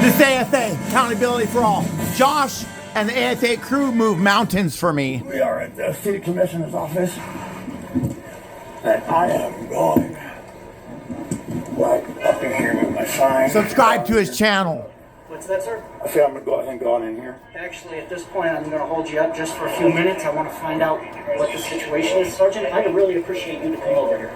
This AFA, accountability for all. Josh and the AFA crew move mountains for me. We are at the city commissioner's office, and I am going right up in here with my sign. Subscribe to his channel. What's that, sir? I say I'm going to go ahead and go on in here. Actually, at this point, I'm going to hold you up just for a few minutes. I want to find out what the situation is. Sergeant, I'd really appreciate you to come over here.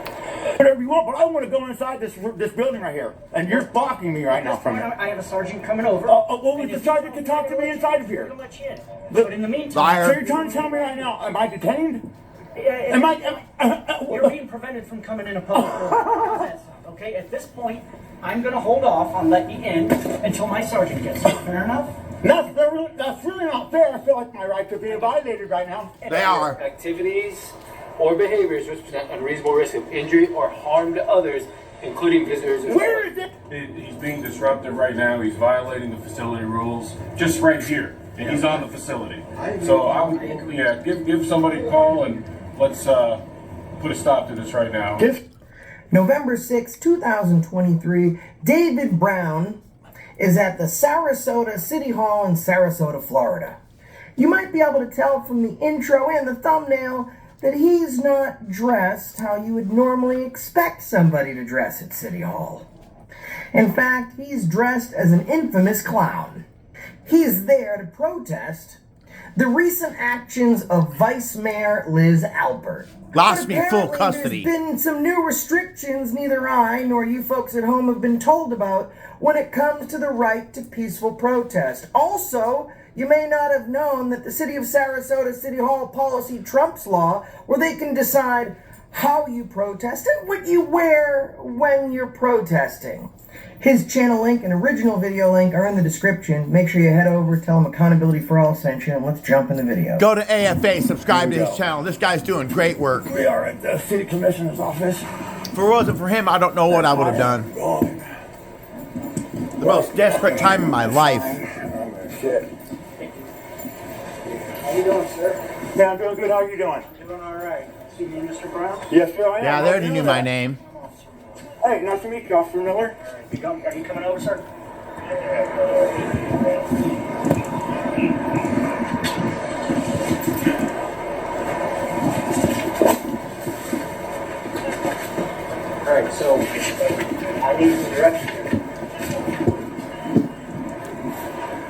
Whatever you want, but I want to go inside this building right here, and you're blocking me right now from it. I have a sergeant coming over. Well, the sergeant can talk to me inside of here. I'll let you in. But in the meantime... Liar. So you're trying to tell me right now, am I detained? You're being prevented from coming in a public building. Okay, at this point, I'm going to hold off on letting you in until my sergeant gets here. Fair enough? No, that's really not fair. I feel like my rights are being violated right now. They are. Activities or behaviors which present unreasonable risk of injury or harm to others, including visitors. Where is it? He's being disruptive right now. He's violating the facility rules. Just right here, and he's on the facility. So I would, give somebody a call and let's put a stop to this right now. November 6, 2023, David Brown is at the Sarasota City Hall in Sarasota, Florida. You might be able to tell from the intro and the thumbnail that he's not dressed how you would normally expect somebody to dress at City Hall. In fact, he's dressed as an infamous clown. He's there to protest the recent actions of Vice Mayor Liz Albert. Lost me full Apparently, custody. There's been some new restrictions neither I nor you folks at home have been told about when it comes to the right to peaceful protest. Also, you may not have known that the City of Sarasota City Hall policy trumps law, where they can decide how you protest and what you wear when you're protesting. His channel link and original video link are in the description. Make sure you head over, tell him Accountability for All sent you, and let's jump in the video. Go to AFA, subscribe to his channel. This guy's doing great work. We are at the city commissioner's office. If it wasn't for him, I don't know what I would have done. The most desperate time in my life. Shit. How you doing, sir? Yeah, I'm doing good. How are you doing? Doing all right. See me, Mr. Brown? Yes, sir, I am. Yeah, they already knew my name. Hey, nice to meet you, Officer Miller. Are you coming over, sir? All right, so I need some direction here.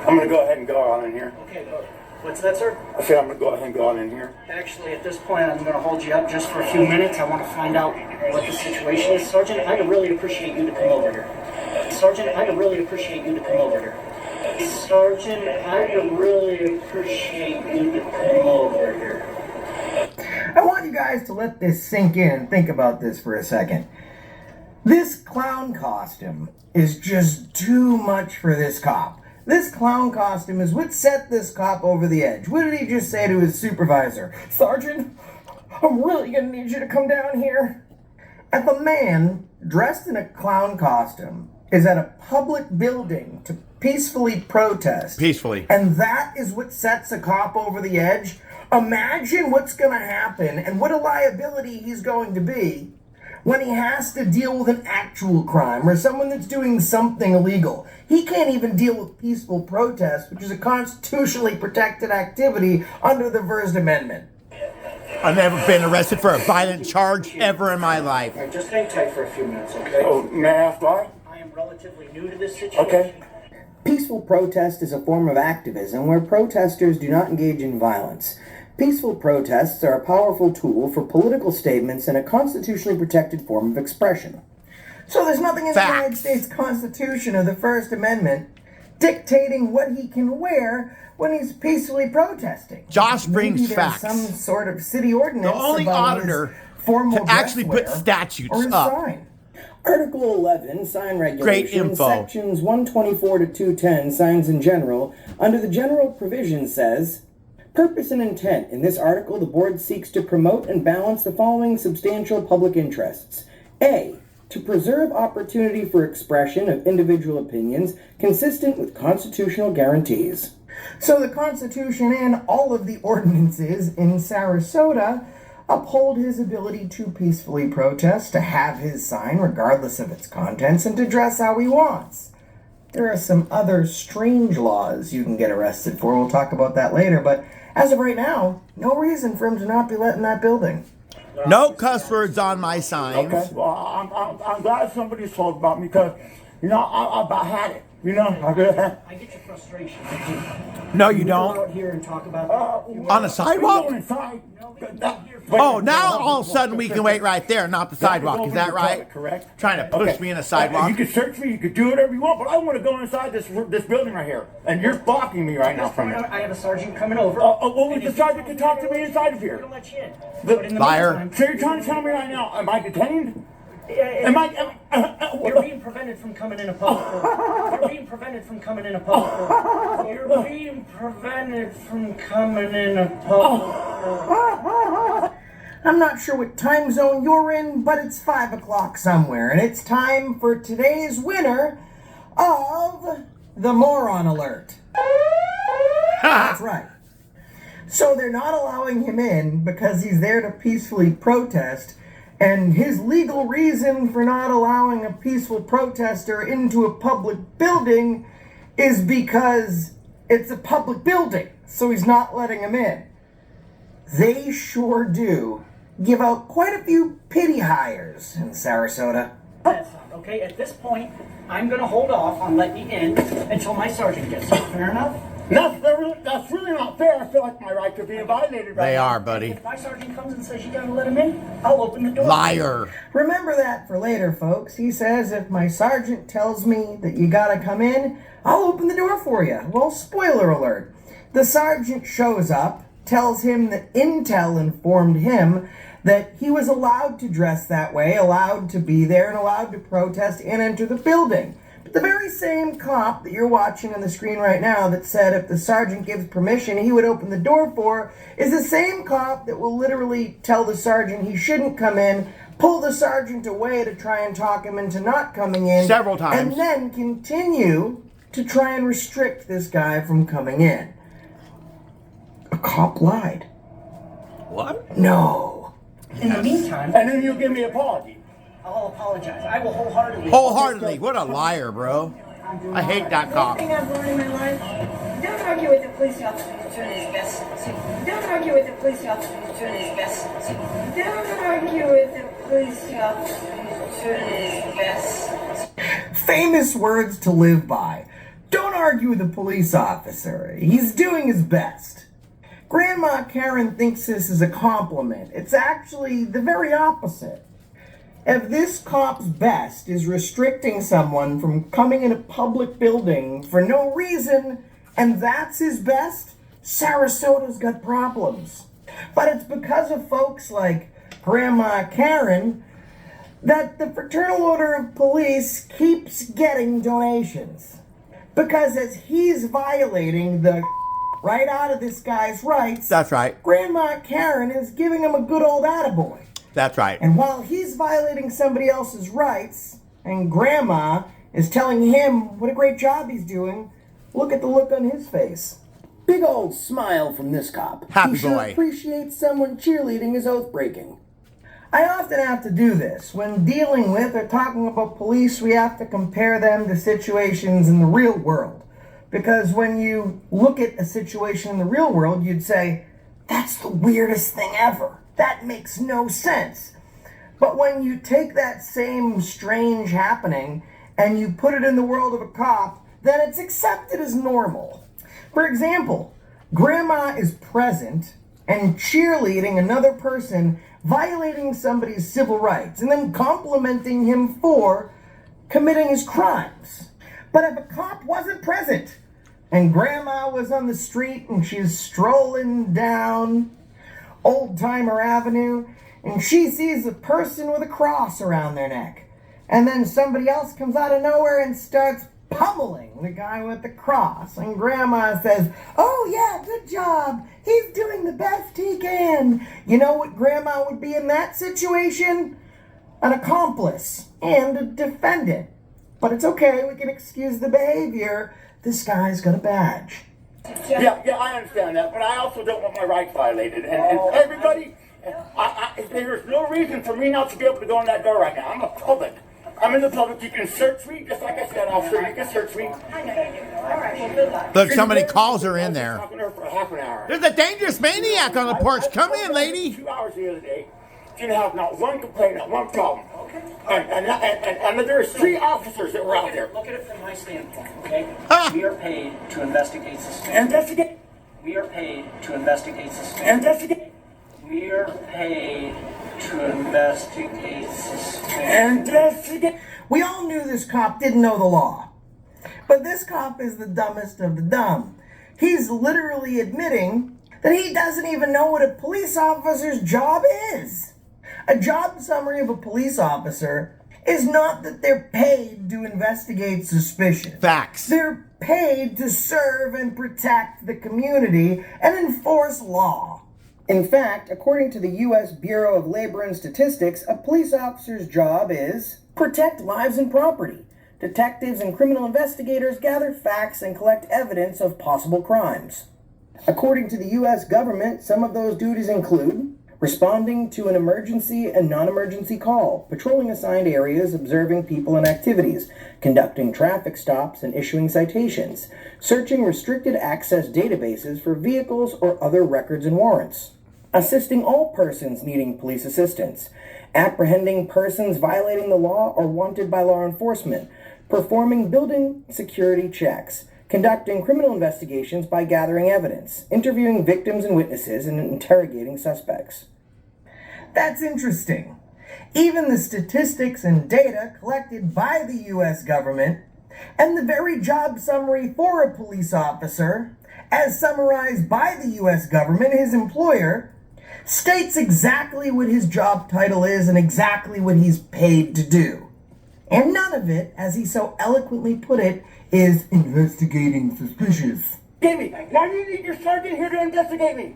I'm going to go ahead and go on in here. Okay, go. What's that, sir? I said I'm going to go ahead and go on in here. Actually, at this point, I'm going to hold you up just for a few minutes. I want to find out what the situation is. Sergeant, I'd really appreciate you to come over here. Sergeant, I'd really appreciate you to come over here. Sergeant, I'd really appreciate you to come over here. I want you guys to let this sink in and think about this for a second. This clown costume is just too much for this cop. This clown costume is what set this cop over the edge. What did he just say to his supervisor? Sergeant, I'm really gonna need you to come down here. If a man dressed in a clown costume is at a public building to peacefully protest, and that is what sets a cop over the edge, imagine what's gonna happen and what a liability he's going to be when he has to deal with an actual crime or someone that's doing something illegal. He can't even deal with peaceful protest, which is a constitutionally protected activity under the First Amendment. I've never been arrested for a violent charge ever in my life. All right, just hang tight for a few minutes, okay? Oh, may I ask why? I am relatively new to this situation. Okay. Peaceful protest is a form of activism where protesters do not engage in violence. Peaceful protests are a powerful tool for political statements and a constitutionally protected form of expression. So there's nothing in the United States Constitution or the First Amendment dictating what he can wear when he's peacefully protesting. Josh brings Maybe there's facts. some sort of city ordinance The only about auditor his formal to actually dress put wear statutes or his up. sign. Article 11, sign regulations, Great info. sections 124 to 210, signs in general, under the general provision says, purpose and intent. In this article, the board seeks to promote and balance the following substantial public interests. A, to preserve opportunity for expression of individual opinions consistent with constitutional guarantees. So the Constitution and all of the ordinances in Sarasota uphold his ability to peacefully protest, to have his sign regardless of its contents, and to dress how he wants. There are some other strange laws you can get arrested for. We'll talk about that later, but as of right now, no reason for him to not be let in that building. No cuss words on my signs. Okay, well, I'm glad somebody told about me because, you know, I about had it. You know, I really had. I get your frustration. No, you Go don't. out here and talk about On a sidewalk? Going inside. Oh, now all of a sudden we can wait right there, not the sidewalk. Is that right? Correct. Trying to push me in a sidewalk. You can search me, you can do whatever you want, but I want to go inside this building right here, and you're blocking me right now from it. I have a sergeant coming over. Well, and the if sergeant you can talk to me inside of We're here. gonna let you in. The- But in the Liar. meantime, So you're trying to tell me right now, am I detained? Am Am I? You're being prevented from coming in a public building. You're being prevented from coming in a public building. You're being prevented from coming in a public building. I'm not sure what time zone you're in, but it's 5 o'clock somewhere, and it's time for today's winner of the Moron Alert. That's right. So they're not allowing him in because he's there to peacefully protest, and his legal reason for not allowing a peaceful protester into a public building is because it's a public building, so he's not letting him in. They sure do give out quite a few pity hires in Sarasota. That's not okay. At this point, I'm gonna hold off on letting you in until my sergeant gets here. Fair enough? That's really not fair. I feel like my rights are being violated right They now. are, buddy. If my sergeant comes and says you gotta let him in, I'll open the door. Liar. Remember that for later, folks. He says if my sergeant tells me that you gotta come in, I'll open the door for you. Well, spoiler alert. The sergeant shows up, tells him that intel informed him that he was allowed to dress that way, allowed to be there, and allowed to protest and enter the building. But the very same cop that you're watching on the screen right now that said if the sergeant gives permission he would open the door for is the same cop that will literally tell the sergeant he shouldn't come in, pull the sergeant away to try and talk him into not coming in. Several times. And then continue to try and restrict this guy from coming in. A cop lied. What? No. In the meantime, And then you give me an apology. I'll apologize. I will wholeheartedly. Wholeheartedly. What a liar, bro. I hate that cop. One thing I've learned in my life, don't argue with the police officer who's doing his best. Don't argue with the police officer who's doing his best. Don't argue with the police officer who's doing his best. Famous words to live by. Don't argue with a police officer. He's doing his best. Grandma Karen thinks this is a compliment. It's actually the very opposite. If this cop's best is restricting someone from coming in a public building for no reason, and that's his best, Sarasota's got problems. But it's because of folks like Grandma Karen that the Fraternal Order of Police keeps getting donations. Because as he's violating the right out of this guy's rights, That's right. Grandma Karen is giving him a good old attaboy. That's right. And while he's violating somebody else's rights, and Grandma is telling him what a great job he's doing, look at the look on his face. Big old smile from this cop. Happy he sure boy. appreciates someone cheerleading his oath breaking. I often have to do this. When dealing with or talking about police, we have to compare them to situations in the real world. Because when you look at a situation in the real world, you'd say, that's the weirdest thing ever. That makes no sense. But when you take that same strange happening and you put it in the world of a cop, then it's accepted as normal. For example, Grandma is present and cheerleading another person violating somebody's civil rights and then complimenting him for committing his crimes. But if a cop wasn't present and Grandma was on the street and she's strolling down Old Timer Avenue and she sees a person with a cross around their neck, and then somebody else comes out of nowhere and starts pummeling the guy with the cross, and Grandma says, oh yeah, good job, he's doing the best he can. You know what Grandma would be in that situation? An accomplice and a defendant. But it's okay, we can excuse the behavior. This guy's got a badge. Yeah, I understand that, but I also don't want my rights violated. And everybody, there's no reason for me not to be able to go in that door right now. I'm a public. I'm in the public. You can search me, just like I said, officer. You can search me. I know you do. All right, well, good luck. Look, somebody calls her in there. Talking to her for half an hour. There's a dangerous maniac on the porch. Come in, lady. 2 hours the other day. Didn't have not one complaint, not one problem. Okay. And there's 3 officers that were out there. Look at it from my standpoint, okay? Ah. We are paid to investigate suspicious. Investigate. We are paid to investigate suspicious. Investigate. We are paid to investigate suspicious. Investigate. We all knew this cop didn't know the law. But this cop is the dumbest of the dumb. He's literally admitting that he doesn't even know what a police officer's job is. A job summary of a police officer is not that they're paid to investigate suspicion. Facts. They're paid to serve and protect the community and enforce law. In fact, according to the U.S. Bureau of Labor and Statistics, a police officer's job is protect lives and property. Detectives and criminal investigators gather facts and collect evidence of possible crimes. According to the U.S. government, some of those duties include responding to an emergency and non-emergency call, patrolling assigned areas, observing people and activities, conducting traffic stops and issuing citations, searching restricted access databases for vehicles or other records and warrants, assisting all persons needing police assistance, apprehending persons violating the law or wanted by law enforcement, performing building security checks, conducting criminal investigations by gathering evidence, interviewing victims and witnesses, and interrogating suspects. That's interesting. Even the statistics and data collected by the U.S. government and the very job summary for a police officer, as summarized by the U.S. government, his employer, states exactly what his job title is and exactly what he's paid to do. And none of it, as he so eloquently put it, is investigating suspicious. Give me. Why do you need your sergeant here to investigate me?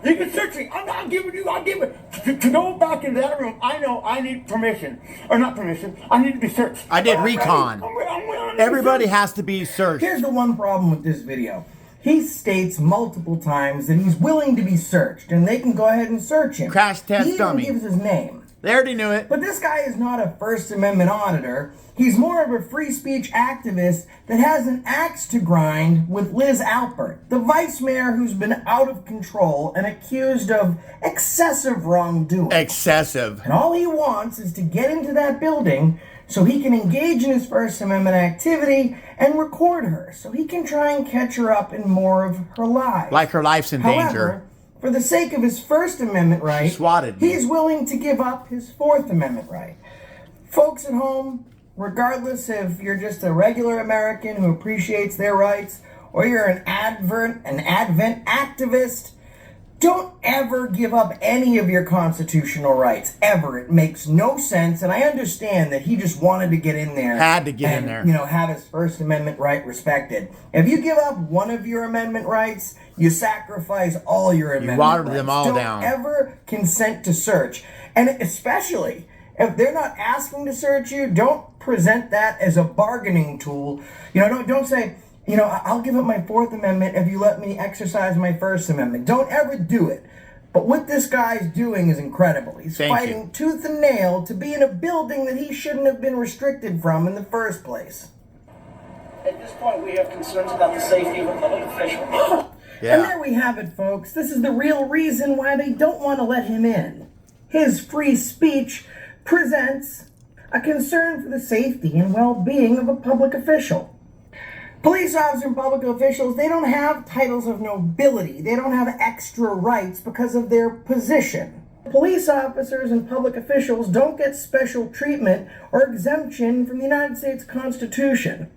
You can search me. I'll give it. To go back into that room, I know I need permission. Or not permission. I need to be searched. I did recon. I'm willing to be Everybody searched. has to be searched. Here's the one problem with this video. He states multiple times that he's willing to be searched, and they can go ahead and search him. Crash test he even dummy. gives his name. They already knew it. But this guy is not a First Amendment auditor. He's more of a free speech activist that has an axe to grind with Liz Alpert, the vice mayor who's been out of control and accused of excessive wrongdoing. Excessive. And all he wants is to get into that building so he can engage in his First Amendment activity and record her so he can try and catch her up in more of her lives. Like her life's in danger. However, for the sake of his First Amendment right, Swatted me. he's willing to give up his Fourth Amendment right. Folks at home, regardless if you're just a regular American who appreciates their rights or you're an Advent activist, don't ever give up any of your constitutional rights, ever. It makes no sense, and I understand that he just wanted to get in there. Had to get in and, there. have his First Amendment right respected. If you give up one of your amendment rights, you sacrifice all your amendment watered rights. them all Don't down. ever consent to search. And especially, if they're not asking to search you, don't present that as a bargaining tool. Don't say, I'll give up my Fourth Amendment if you let me exercise my First Amendment. Don't ever do it. But what this guy's doing is incredible. He's fighting tooth and nail to be in a building that he shouldn't have been restricted from in the first place. At this point, we have concerns about the safety of a public official. And there we have it, folks. This is the real reason why they don't want to let him in. His free speech presents a concern for the safety and well-being of a public official. Police officers and public officials, they don't have titles of nobility. They don't have extra rights because of their position. Police officers and public officials don't get special treatment or exemption from the United States Constitution.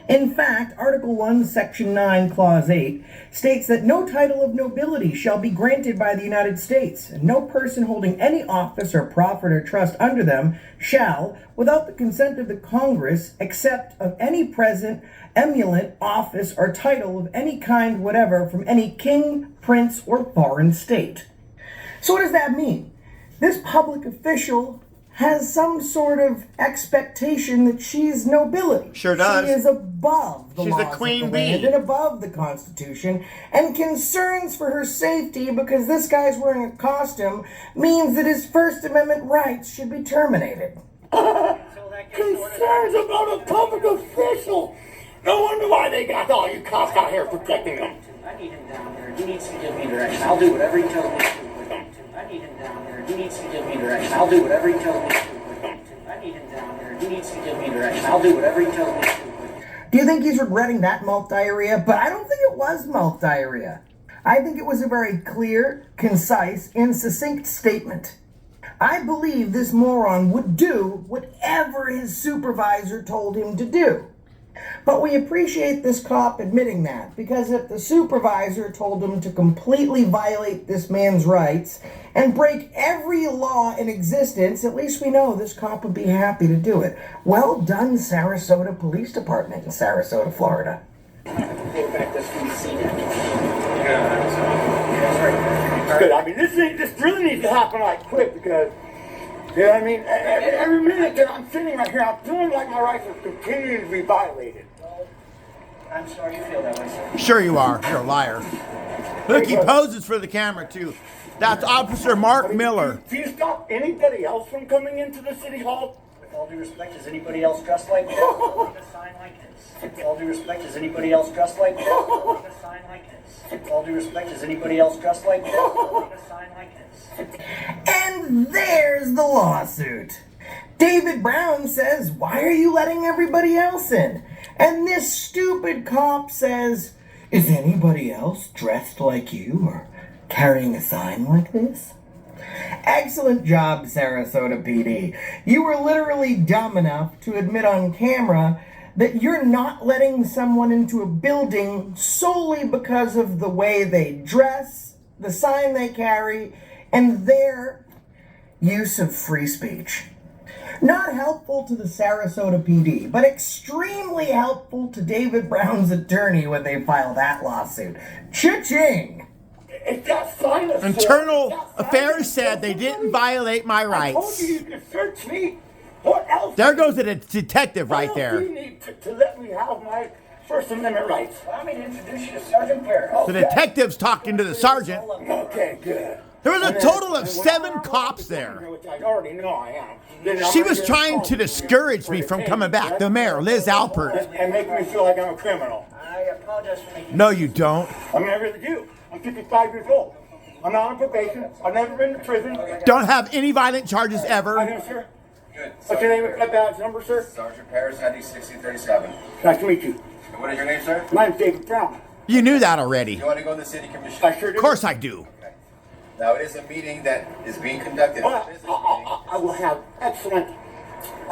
In fact, Article 1, Section 9, Clause 8 states that no title of nobility shall be granted by the United States, and no person holding any office or profit or trust under them shall, without the consent of the Congress, accept of any present, emulant, office, or title of any kind whatever from any king, prince, or foreign state. So what does that mean? This public official has some sort of expectation that she's nobility. Sure does. She is above the She's laws a queen of the land bee. and above the Constitution, and concerns for her safety because this guy's wearing a costume means that his First Amendment rights should be terminated. Until that gets concerns about a public official. No wonder why they got all you cops out here protecting them. I need him down there. He needs to give me direction. I'll do whatever he tells me to do with him. I need him down there. He needs to give me direction. I'll do whatever he tells me to do with him. I need him down there. He needs to give me direction. I'll do whatever he tells me to do with him. Do you think he's regretting that mouth diarrhea? But I don't think it was mouth diarrhea. I think it was a very clear, concise, and succinct statement. I believe this moron would do whatever his supervisor told him to do. But we appreciate this cop admitting that, because if the supervisor told him to completely violate this man's rights and break every law in existence, at least we know this cop would be happy to do it. Well done, Sarasota Police Department in Sarasota, Florida. Go back this way, see Good. I mean, this really needs to happen like quick because, you know what I mean? Every minute that I'm sitting right here, I'm feeling like my rights are continuing to be violated. I'm sorry you feel that way, sir. Sure you are. You're a liar. Look, he poses for the camera, too. That's Officer Mark Miller. Do you stop anybody else from coming into the city hall? With all due respect, is anybody else dressed like this? Holding a sign like this. With all due respect, is anybody else dressed like this? Holding a sign like this. With all due respect, is anybody else dressed like this? Holding a sign like this. And there's the lawsuit. David Brown says, "Why are you letting everybody else in?" And this stupid cop says, "Is anybody else dressed like you or carrying a sign like this?" Excellent job, Sarasota PD. You were literally dumb enough to admit on camera that you're not letting someone into a building solely because of the way they dress, the sign they carry, and their use of free speech. Not helpful to the Sarasota PD, but extremely helpful to David Brown's attorney when they file that lawsuit. Cha-ching! It's that sign of Internal Affairs said they didn't violate my I told rights. you can search me. What else? There goes the detective What right else do there. you need to let me have my First Amendment rights? Allow me to introduce you to Sergeant Perry. The detective's talking to the sergeant. Okay, good. There was a And then- total of and when 7 I'm cops out there. Which I already know I am. Then I'm She gonna was get trying involved to with you discourage for me from detaining coming back. me, The mayor, Liz Alpert. and make me feel like I'm a criminal. I apologize for making No, you don't. I mean, I really do. I'm 55 years old. I'm not on probation. I've never been to prison. Don't have any violent charges I ever. know, sir. Good. What's your name and badge number, sir? Sergeant Paris, ID 6037. Nice to meet you. And what is your name, sir? My name's David Brown. You knew that already. You want to go to the city commission? I sure do. Of course I do. Now, it is a meeting that is being conducted. Well, It's a business meeting. I will have excellent.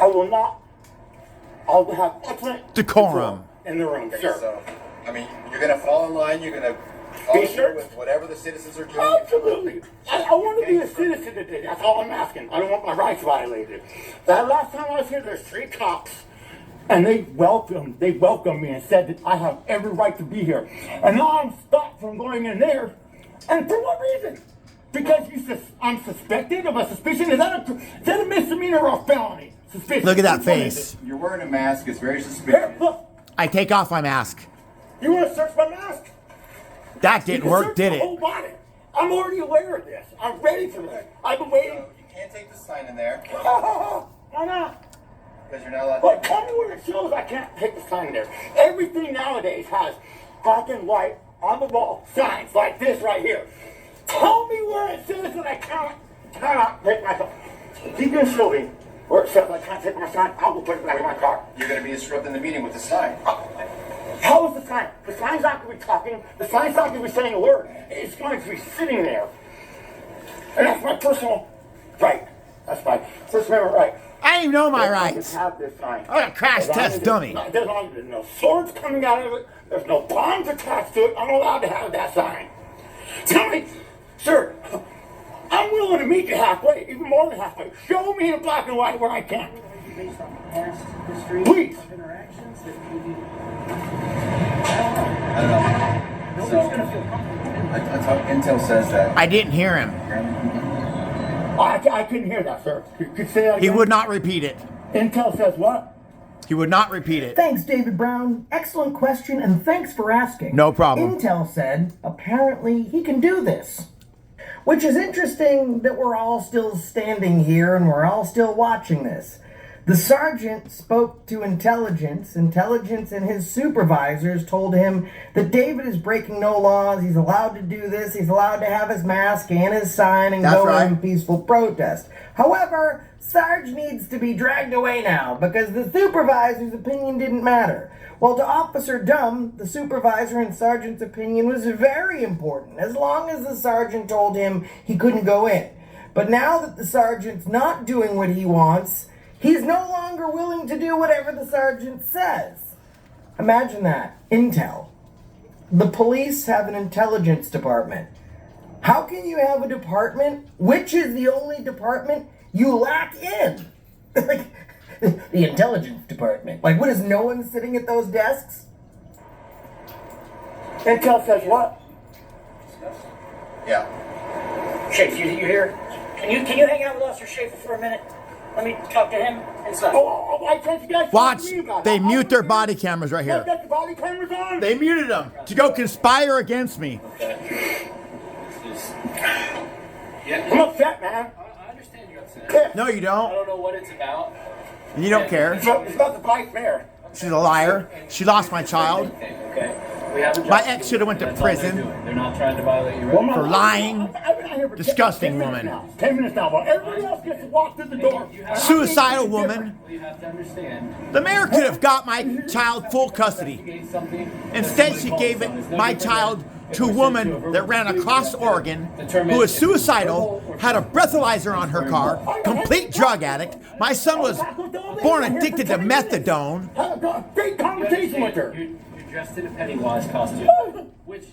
I will have excellent Decorum. in the room, Okay, sir. so, I mean, you're going to fall in line. You're going to follow sure. through with whatever the citizens are doing. Absolutely. I want to be a citizen today. That's all I'm asking. I don't want my rights violated. That last time I was here, there's 3 cops. And they welcomed me and said that I have every right to be here. And now I'm stopped from going in there. And for what reason? Because I'm suspected of a suspicion? Is that a misdemeanor or a felony? Suspicion. Look at that Which one is face. You're wearing a mask. It's very it? Here, suspicious. look. I take off my mask. You want to search my mask? That You didn't can work, search did the it? whole body. I'm already aware of this. I'm ready for this. I've been waiting. You can't take the sign in there Why not? because you're not allowed Well, to. tell me where it shows I can't take the sign there. Everything nowadays has black and white on the wall signs like this right here. Tell me where it says that I cannot take my sign. If you can show me where it says I can't take my sign, I will put it back in my car. You're going to be disrupting the meeting with the sign. How is the sign? The sign's not going to be talking. The sign's not going to be saying a word. It's going to be sitting there. And that's my personal right. That's my First Amendment right. I didn't even know my I rights. can have this sign. I'm a crash As long test as dummy. There's no swords coming out of it. There's no bombs attached to it. I'm allowed to have that sign. Tell me, sir, I'm willing to meet you halfway, even more than halfway. Show me in black and white where I can. based on past history Please. of interactions that maybe I don't know. nobody's So, going to feel comfortable. Intel says that. I didn't hear him. I couldn't hear that, sir. Could you say that He again? would not repeat it. Intel says what? He would not repeat it. Thanks, David Brown. Excellent question, and thanks for asking. No problem. Intel said apparently he can do this. Which is interesting that we're all still standing here and we're all still watching this. The sergeant spoke to intelligence. Intelligence and his supervisors told him that David is breaking no laws. He's allowed to do this. He's allowed to have his mask and his sign and go in peaceful protest. However, Sarge needs to be dragged away now because the supervisor's opinion didn't matter. Well, to Officer Dumb, the supervisor and sergeant's opinion was very important, as long as the sergeant told him he couldn't go in. But now that the sergeant's not doing what he wants, he's no longer willing to do whatever the sergeant says. Imagine that. Intel. The police have an intelligence department. How can you have a department which is the only department you lack in? Like, the intelligence department. Like, what is no one sitting at those desks? Intel says what? Yeah. Schaefer, you here? Can you hang out with Officer Schaefer for a minute? Let me talk to him and stuff. Why can't you guys Watch. talk to me about it? They mute their body cameras right They here. got the body cameras on? They muted them to go conspire against me. I'm upset, man. I understand you're upset. No, you I don't. don't know what it's about. And you don't care. It's about the vice mayor. She's a liar. She lost my child. Okay. We have a job My to ex do. should have went to That's all they're prison. doing. They're not trying to violate your Well, rights. For lying. I've been out here for Disgusting 10 minutes woman. now. 10 minutes now. While everybody else gets to walk through the door. Suicidal woman. Well, you have to understand. The mayor could have got my child full custody. Investigate something. Instead, she gave it my child to a woman that ran across Oregon who was suicidal, had a breathalyzer on her car, complete drug addict. My son was born addicted to methadone. Had a great conversation with her. You're dressed in a Pennywise costume, which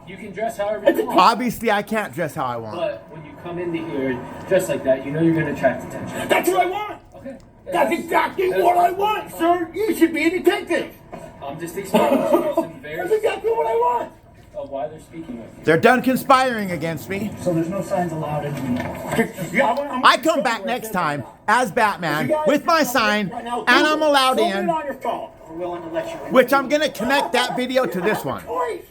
you can dress however you want. Obviously, I can't dress how I want. But when you come into here dressed like that, you know you're going to attract attention. That's what I want. Okay. That's exactly what I want, sir. You should be a detective. I'm just explaining to you some very That's exactly what I want. of why they're speaking with you. They're done conspiring against me. So there's no signs allowed anymore. Yeah, I come back next time as Batman with my sign, and I'm allowed Film it in, on your phone. We're willing to let you in. which I'm going to connect that video to this one. Choice.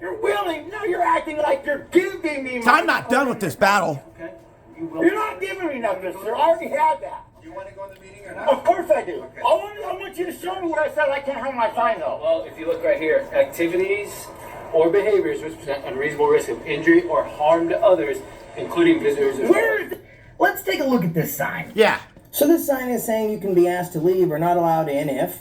You're willing. Now you're acting like you're giving me. So I'm not done with this battle. Okay? You will. You're not giving me nothing, sir. I already had that. Do you want to go in the meeting or not? Of course I do. I want you to show me what I said. I can't have my sign though. Well, if you look right here, activities or behaviors which present unreasonable risk of injury or harm to others, including visitors. Where is it? Let's take a look at this sign. Yeah. So this sign is saying you can be asked to leave or not allowed in if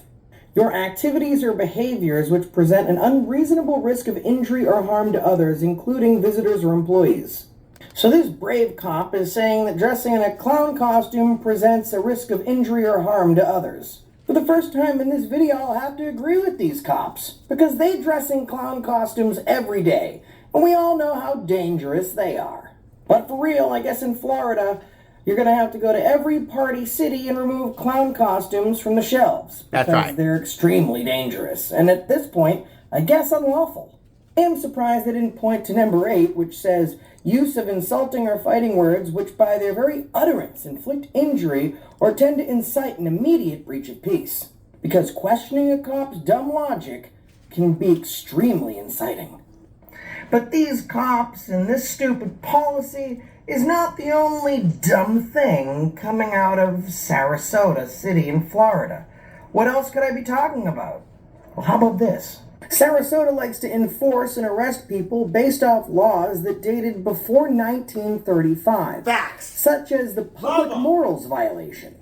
your activities or behaviors which present an unreasonable risk of injury or harm to others, including visitors or employees. So this brave cop is saying that dressing in a clown costume presents a risk of injury or harm to others. For the first time in this video, I'll have to agree with these cops, because they dress in clown costumes every day, and we all know how dangerous they are. But for real, I guess in Florida, you're going to have to go to every party city and remove clown costumes from the shelves. That's because right. They're extremely dangerous, and at this point, I guess unlawful. I am surprised they didn't point to number 8, which says, use of insulting or fighting words which by their very utterance inflict injury or tend to incite an immediate breach of peace. Because questioning a cop's dumb logic can be extremely inciting. But these cops and this stupid policy is not the only dumb thing coming out of Sarasota City in Florida. What else could I be talking about? Well, how about this? Sarasota likes to enforce and arrest people based off laws that dated before 1935. Facts. Such as the public morals violation.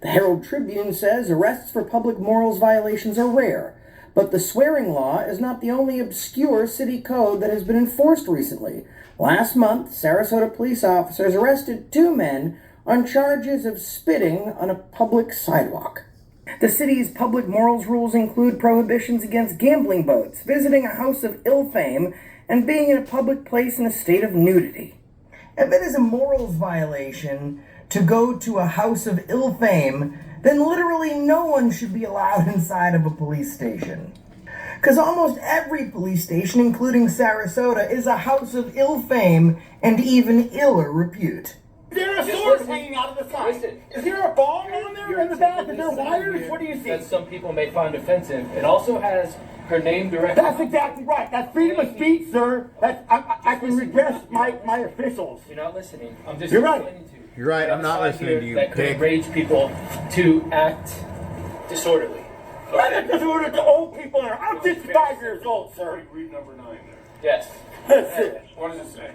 The Herald Tribune says arrests for public morals violations are rare, but the swearing law is not the only obscure city code that has been enforced recently. Last month, Sarasota police officers arrested 2 men on charges of spitting on a public sidewalk. The city's public morals rules include prohibitions against gambling boats, visiting a house of ill fame, and being in a public place in a state of nudity. If it is a morals violation to go to a house of ill fame, then literally no one should be allowed inside of a police station. Because almost every police station, including Sarasota, is a house of ill fame and even iller repute. Is there a sword hanging out of the side? Listen. Is there a ball on there in the back? Is there wires? What do you see? That some people may find offensive. It also has her name directly. That's exactly right. That's freedom of speech, sir. I can redress my officials. You're not listening. I'm just You're right. explaining to you. You're right. I'm not listening to you, That could pig. enrage people to act disorderly. Let it disorder to old people. I'm 55 years old, sir. Read number 9 there. Yes. That's it. What does it say?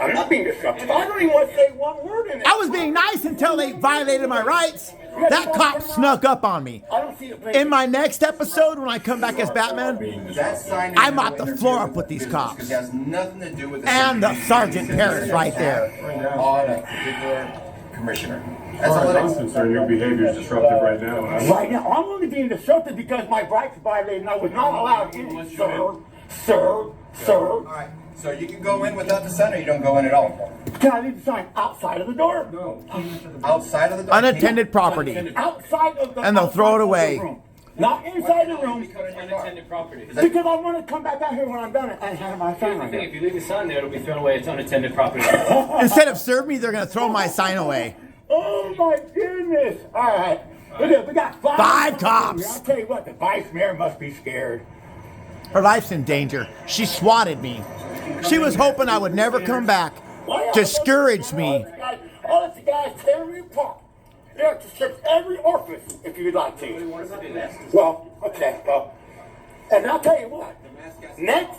I'm not being disruptive. I don't even want to say one word in it. I was being nice until they violated my rights. That cop snuck up on me. I don't see it. In my next episode, when I come back as Batman, That sign. I mop the floor up with these cops. Because it has nothing to do with the And the safety Sergeant that Paris you right have there. On a particular commissioner. That's As far all as it I'm is. concerned, your behavior is disruptive right now. And I Right now, I'm only being disruptive because my rights violated and I was not allowed in, sir. All right. So you can go in without the sign, or you don't go in at all. Can I leave the sign outside of the door? No. Outside of the door. Unattended property. Outside of the And they'll throw it outside of the away. room. Not inside the room. Unattended property. Because I want to come back out here when I'm done and have my sign Here's the right thing, here. if you leave a sign there, it'll be thrown away. It's unattended property. Instead of serve me, they're going to throw my sign away. Oh my goodness. All right. Look, we got Five cops. I'll tell you what, the vice mayor must be scared. Her life's in danger. She swatted me. She was hoping I would never come back. Discouraged me. All the guys tear me apart. You have to search every orifice if you'd like to. Well, okay, well. And I'll tell you what. Next.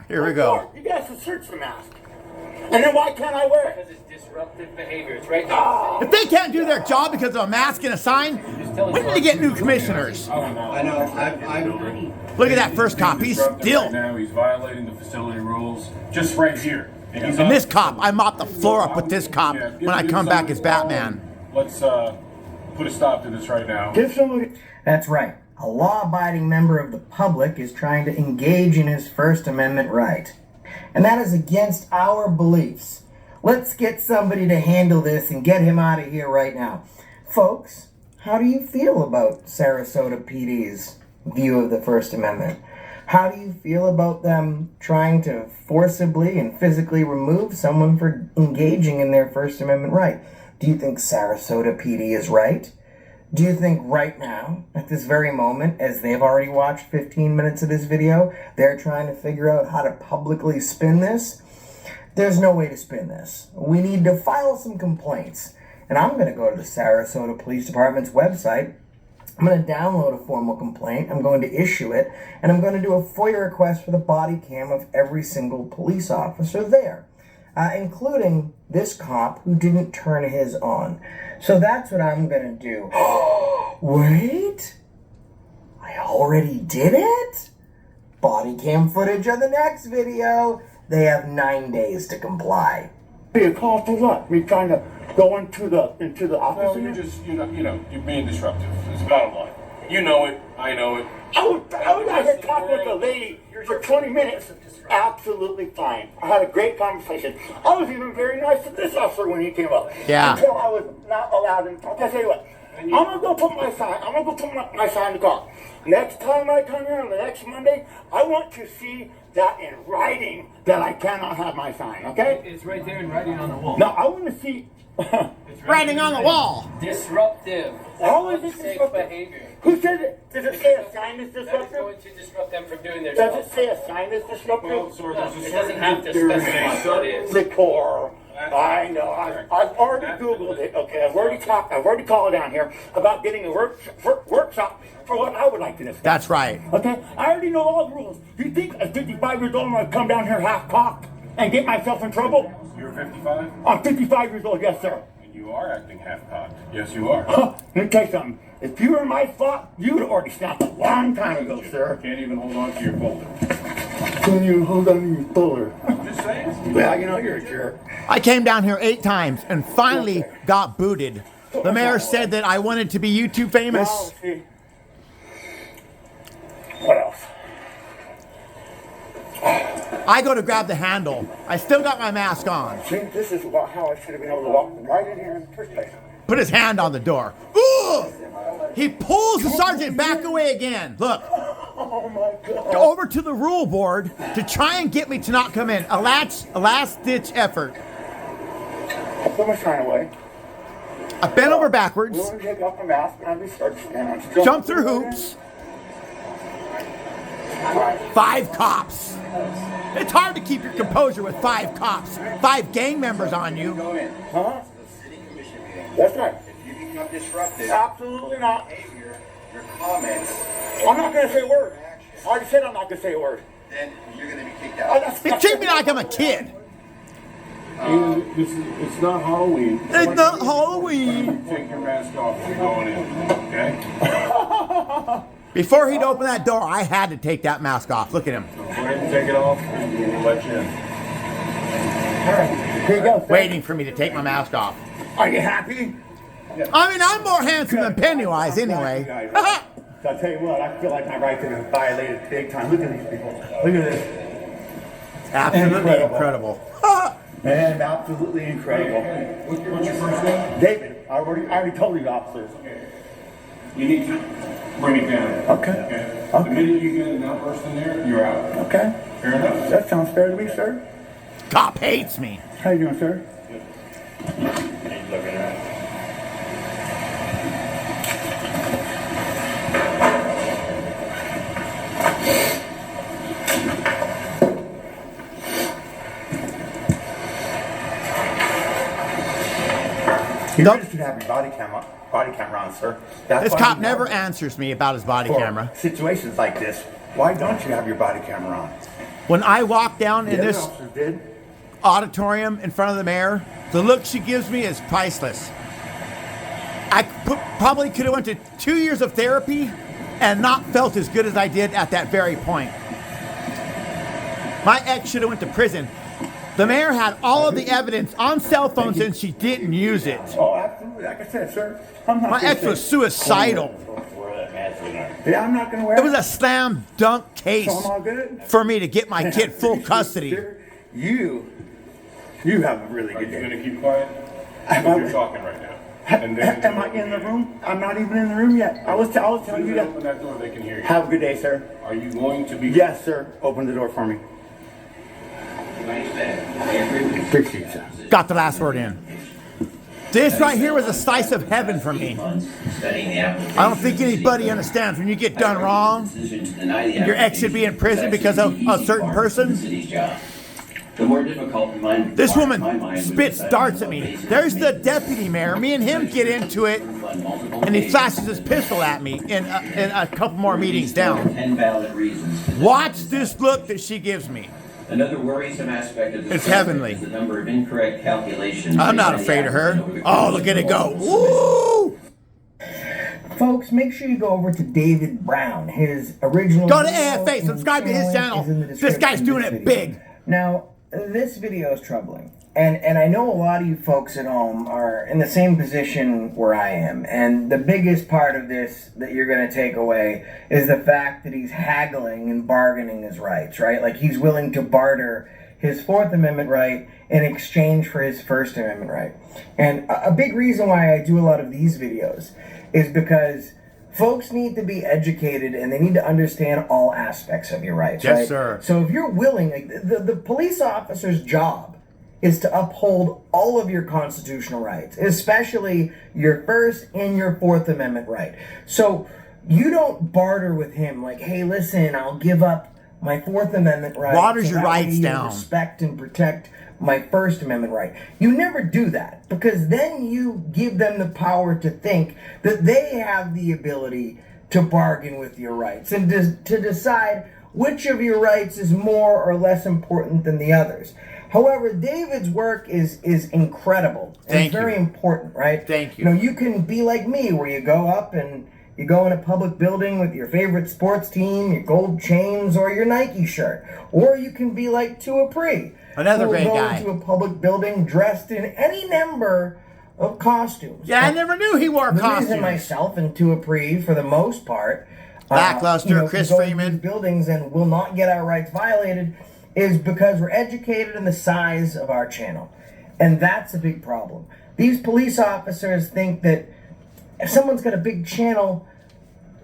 Here we go. You guys can search the mask. And then why can't I wear it? Because it's disruptive behavior. It's right there. If they can't do their job because of a mask and a sign, we need to get new commissioners. I know. I'm Look at that first cop. He's Disruptive still. right now. He's violating the facility rules. Just right here. And he's And on- this cop, I mop the floor up with this cop Yeah, when I give come back somebody as a call Batman. and Let's put a stop to this right now. Give somebody. That's right. A law-abiding member of the public is trying to engage in his First Amendment right. And that is against our beliefs. Let's get somebody to handle this and get him out of here right now. Folks, how do you feel about Sarasota PD's view of the First Amendment? How do you feel about them trying to forcibly and physically remove someone for engaging in their First Amendment right? Do you think Sarasota PD is right? Do you think right now, at this very moment, as they've already watched 15 minutes of this video, they're trying to figure out how to publicly spin this? There's no way to spin this. We need to file some complaints. And I'm going to go to the Sarasota Police Department's website. I'm going to download a formal complaint. I'm going to issue it. And I'm going to do a FOIA request for the body cam of every single police officer there, including this cop who didn't turn his on. So that's what I'm going to do. Wait, I already did it? Body cam footage of the next video. They have 9 days to comply. Be a call for what? Me trying to go into the office? No, you're being disruptive. It's the bottom line. You know it. I know it. I was out here talking with a lady for 20 minutes. Absolutely fine. I had a great conversation. I was even very nice to this officer when he came up. Yeah. Until I was not allowed in. I'll tell you what. I'm gonna go put my sign. I'm gonna go put my sign in the car. Next time I come here on the next Monday, I want to see that in writing that I cannot have my sign. Okay? It's right there in writing on the wall. No, I want to see. It's Writing on the wall. Disruptive. How is it Unsafe disruptive? behavior. Who said it? Does it say a sign is That is disruptive? going to disrupt them from doing their Does job. it say a sign is disruptive? Well, sir, there's a It certain doesn't have to specify what it is. Liquor. I know. I've already Googled it. Okay, I've already called down here about getting a workshop for what I would like to discuss. That's right. Okay, I already know all the rules. Do you think at 55 years old I'm gonna come down here half-cocked and get myself in trouble? You're 55, I'm 55 years old, yes, sir. and you are acting half-cocked. Yes, you are. Let me tell you something. If you were my fault, you'd have already snapped a long time ago, sir. Can't even hold on to your folder. Can you hold on to your puller? I'm just saying. Well, you know you're a jerk. I came down here 8 times and finally got booted. The mayor said that I wanted to be YouTube famous. Well, see. What else? I go to grab the handle. I still got my mask on. See, this is how I should have been able to walk right in here in the first place. Put his hand on the door. Ooh! He pulls the sergeant back away again. Look, Oh my God. over to the rule board to try and get me to not come in. A last-ditch effort. I put my sign away. I bent over backwards, We're gonna take off my mask and I start standing. jumped through hoops. 5 cops. It's hard to keep your composure with 5 cops, 5 gang members on you. Go in. Huh? It's a city commission meeting. That's right. If you become disruptive, Absolutely not. behavior, your comments, I'm not going to say a word. I already said I'm not going to say a word. then you're going to be kicked Oh, out. that's- You treat me like I'm a kid. It's not Halloween. It's not Halloween. Take your mask off if you're going in, okay? Before he'd open that door, I had to take that mask off. Look at him. Go ahead and take it off, and we'll let you in. All right. Here you go. Sir. Waiting for me to take my mask off. Are you happy? I mean, I'm more handsome than Pennywise anyway. So I'll tell you what, I feel like my rights have been violated big time. Look at these people. Look at this. Absolutely incredible. Man, absolutely incredible. What's your first name? David, I already told you, officers. You need to bring it down. Okay. The minute you get an outburst in there, you're out. Okay. Fair enough? That sounds fair to me, sir. Cop hates me. How you doing, sir? You Nope. really should have your body camera on, sir. That's This why cop we never have answers me about his body for camera. situations like this. Why don't you have your body camera on? When I walk down in The other this officers did. auditorium in front of the mayor, the look she gives me is priceless. I probably could have went to 2 years of therapy and not felt as good as I did at that very point. My ex should have went to prison. The mayor had all of the evidence on cell phones and she didn't use it. Oh, absolutely. Like I said, sir. I'm not My gonna ex say- was suicidal. Yeah, I'm not going to wear It was a slam dunk case So I'm all good? for me to get my kid full custody. Sir, you have a really Are good you going day. to keep quiet? You're talking right now. And then Am I in the room? I'm not even in the room yet. I was telling As soon as you they that. open that door, they can hear you. Have a good day, sir. Are you going to be? Yes, sir. Open the door for me. Appreciate you, sir. Got the last word in. This right here was a slice of heaven for me. I don't think anybody understands when you get done wrong, your ex should be in prison because of a certain person. The more difficult This woman spits darts at me. There's the deputy mayor. Me and him get into it, and he flashes his pistol at me in a couple more meetings down. 10 valid reasons. Watch this look that she gives me. Another worrisome aspect of this It's heavenly. is the number of incorrect calculations. I'm not afraid of her. Oh, look at it go. Woo! Folks, make sure you go over to David Brown. His original. Go to video AFA, and subscribe to his link channel. is in the This description guy's of doing this it video. big. Now, this video is troubling. And I know a lot of you folks at home are in the same position where I am. And the biggest part of this that you're going to take away is the fact that he's haggling and bargaining his rights, right? Like he's willing to barter his Fourth Amendment right in exchange for his First Amendment right. And a big reason why I do a lot of these videos is because folks need to be educated and they need to understand all aspects of your rights, Yes, right? sir. So if you're willing, like the police officer's job is to uphold all of your constitutional rights, especially your First and your Fourth Amendment right. So you don't barter with him like, hey, listen, I'll give up my Fourth Amendment right. Waters your that way rights you'll down. Respect and protect my First Amendment right. You never do that because then you give them the power to think that they have the ability to bargain with your rights and to decide which of your rights is more or less important than the others. However, David's work is incredible. And Thank it's very you. important, right? Thank you. You know, you can be like me where you go up and you go in a public building with your favorite sports team, your gold chains, or your Nike shirt. Or you can be like Tuapri. Another who will great go guy. into a public building dressed in any number of costumes. Yeah, I never knew he wore The reason costumes. myself and Tuapri, for the most part, Lackluster, Chris can go into Freeman. these buildings and will not get our rights violated is because we're educated in the size of our channel. And that's a big problem. These police officers think that if someone's got a big channel,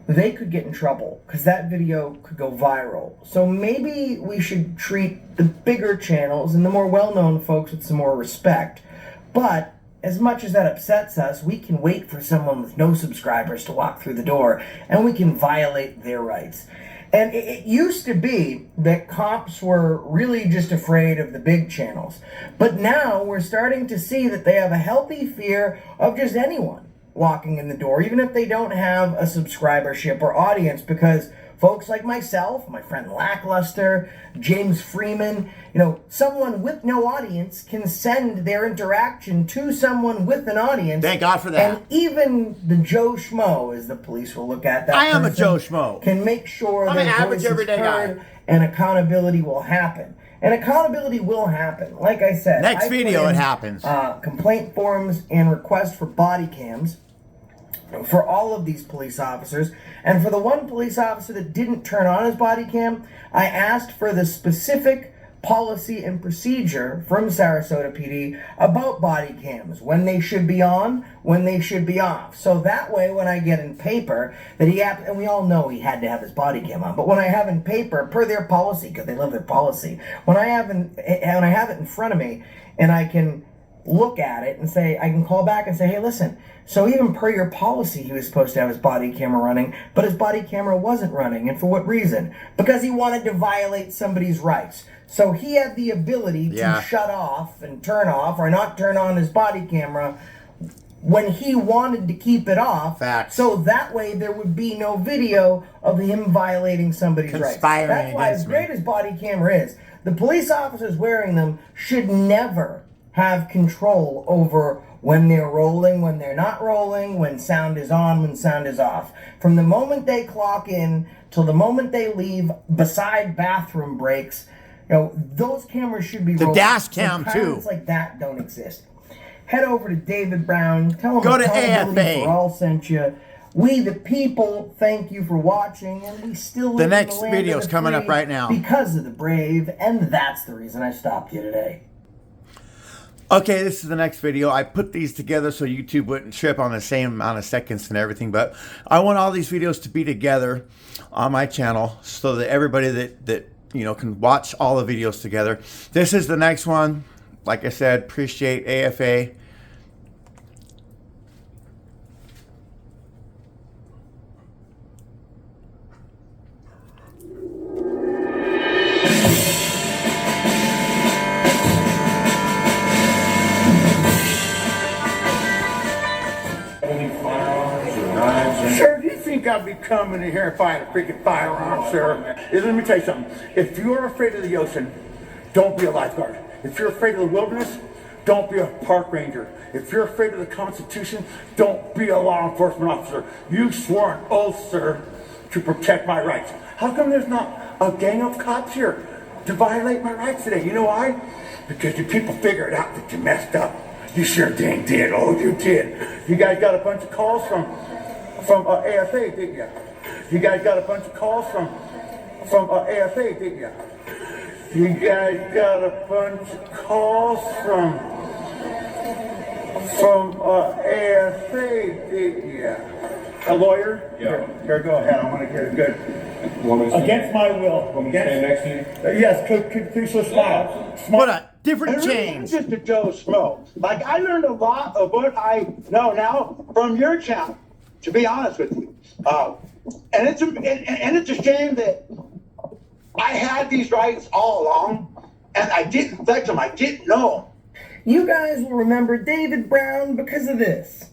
they could get in trouble because that video could go viral. So maybe we should treat the bigger channels and the more well-known folks with some more respect. But as much as that upsets us, we can wait for someone with no subscribers to walk through the door and we can violate their rights. And it used to be that cops were really just afraid of the big channels. But now we're starting to see that they have a healthy fear of just anyone walking in the door, even if they don't have a subscribership or audience, because folks like myself, my friend Lackluster, James Freeman, someone with no audience can send their interaction to someone with an audience. Thank God for that. And even the Joe Schmo, as the police will look at that, I am a Joe Schmo. Can make sure I'm their an average voice is everyday heard guy. and accountability will happen. And accountability will happen. Like I said, Next I video put in, it happens. Complaint forms and requests for body cams for all of these police officers. And for the one police officer that didn't turn on his body cam, I asked for the specific policy and procedure from Sarasota PD about body cams, when they should be on, when they should be off. So that way, when I get in paper that and we all know he had to have his body cam on, but when I have in paper, per their policy, because they love their policy, when I have it in front of me and I can look at it and say, I can call back and say, hey, listen, so even per your policy, he was supposed to have his body camera running, but his body camera wasn't running. And for what reason? Because he wanted to violate somebody's rights. So he had the ability to shut off and turn off or not turn on his body camera when he wanted to keep it off. Facts. So that way there would be no video of him violating somebody's rights. That's why, as great as body camera is, the police officers wearing them should never have control over when they're rolling, when they're not rolling, when sound is on, when sound is off. From the moment they clock in till the moment they leave, beside bathroom breaks, those cameras should be rolling. The dash cam, too. Patterns like that don't exist. Head over to David Brown. Tell him Go to Accountability AFA. For All sent you. We, the people, thank you for watching, and we still live The in next land video of is the coming free up right now. because of the brave, and that's the reason I stopped you today. Okay, this is the next video. I put these together so YouTube wouldn't trip on the same amount of seconds and everything, but I want all these videos to be together on my channel so that everybody that can watch all the videos together. This is the next one. Like I said, appreciate AFA. Sir, do you think I'd be coming in here if I had a freaking firearm, sir? Let me tell you something. If you are afraid of the ocean, don't be a lifeguard. If you're afraid of the wilderness, don't be a park ranger. If you're afraid of the Constitution, don't be a law enforcement officer. You swore an oath, sir, to protect my rights. How come there's not a gang of cops here to violate my rights today? You know why? Because you people figured out that you messed up. You sure dang did. Oh, you did. You guys got a bunch of calls from AFA, didn't you? You guys got a bunch of calls from AFA, didn't you? You guys got a bunch of calls from AFA, didn't you? A lawyer? Yeah. Here, go ahead. I want to get it good. Against my will. Want me to stand next to you? Yes, could please so smile. What a different And really, change. I'm just a Joe Schmo. Like, I learned a lot of what I know now from your channel, to be honest with you. And it's a shame that I had these rights all along, and I didn't flex them. I didn't know them. You guys will remember David Brown because of this.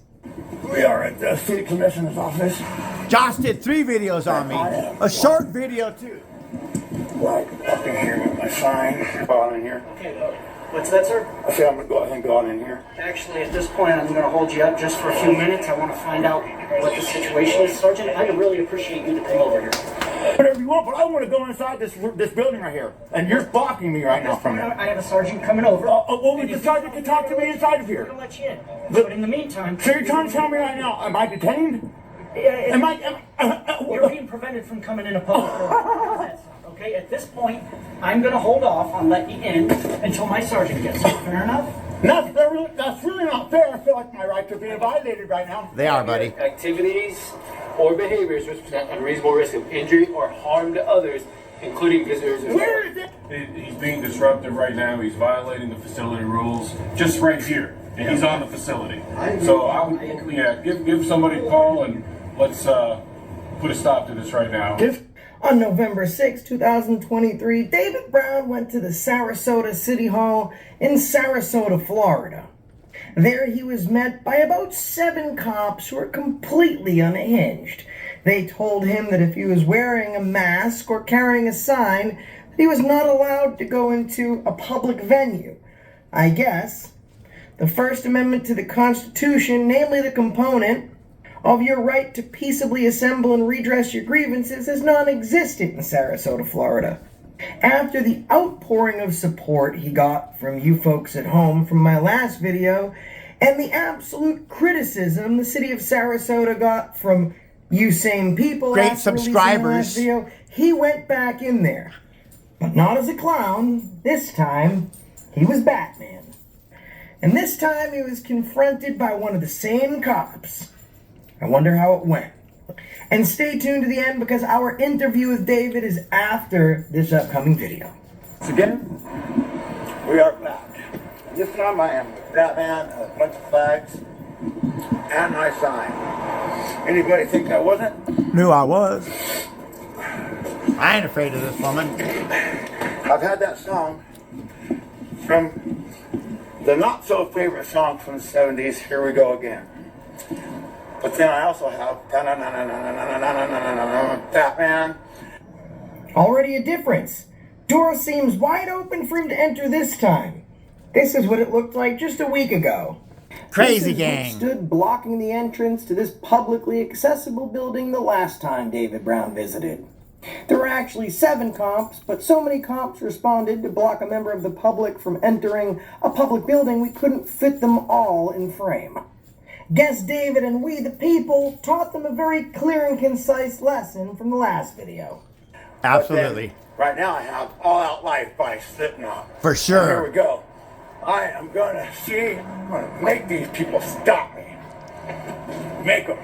We are at the city commissioner's office. Josh did 3 videos on me. A short video, too. Right up in here with my sign. Go on in here. Okay, what's that, sir? I said I'm going to go ahead and go on in here. Actually, at this point, I'm going to hold you up just for a few minutes. I want to find out what the situation is. Sergeant, I would really appreciate you to come over here. Whatever you want, but I want to go inside this building right here. And you're blocking me right now from it. I have a sergeant coming over. Well, the sergeant can talk to me inside of I'm here. going to let you in. But in the meantime... So you're trying to tell me right now, am I detained? You're being prevented from coming in a public building. Okay, at this point, I'm going to hold off on letting you in until my sergeant gets here. Fair enough? No, that's really not fair. I feel like my rights are being violated right now. They are, buddy. Activities or behaviors which present unreasonable risk of injury or harm to others, including visitors. Where is it? He's being disruptive right now. He's violating the facility rules. Just right here. And he's on the facility. So I would, give somebody a call and let's put a stop to this right now. On November 6, 2023, David Brown went to the Sarasota City Hall in Sarasota, Florida. There he was met by about 7 cops who were completely unhinged. They told him that if he was wearing a mask or carrying a sign, that he was not allowed to go into a public venue. I guess the First Amendment to the Constitution, namely the component of your right to peaceably assemble and redress your grievances, is non-existent in Sarasota, Florida. After the outpouring of support he got from you folks at home from my last video, and the absolute criticism the city of Sarasota got from you same people Great after releasing subscribers. the last video, he went back in there. But not as a clown. This time, he was Batman. And this time he was confronted by one of the same cops. I wonder how it went. And stay tuned to the end because our interview with David is after this upcoming video. Once again, we are back. This time I am Batman, a bunch of flags, and my sign. Anybody think I wasn't? Knew I was. I ain't afraid of this woman. I've had that song from the not so favorite song from the 70s, Here We Go Again. But then I also have Batman. Already a difference. Door seems wide open for him to enter this time. This is what it looked like just a week ago. Crazy This is what gang. stood blocking the entrance to this publicly accessible building the last time David Brown visited. There were actually 7 cops, but so many cops responded to block a member of the public from entering a public building we couldn't fit them all in frame. Guess David and we the people taught them a very clear and concise lesson from the last video. Absolutely. Right now I have All Out Life by Slipknot. For sure. Here we go. I am gonna make these people stop me. Make them.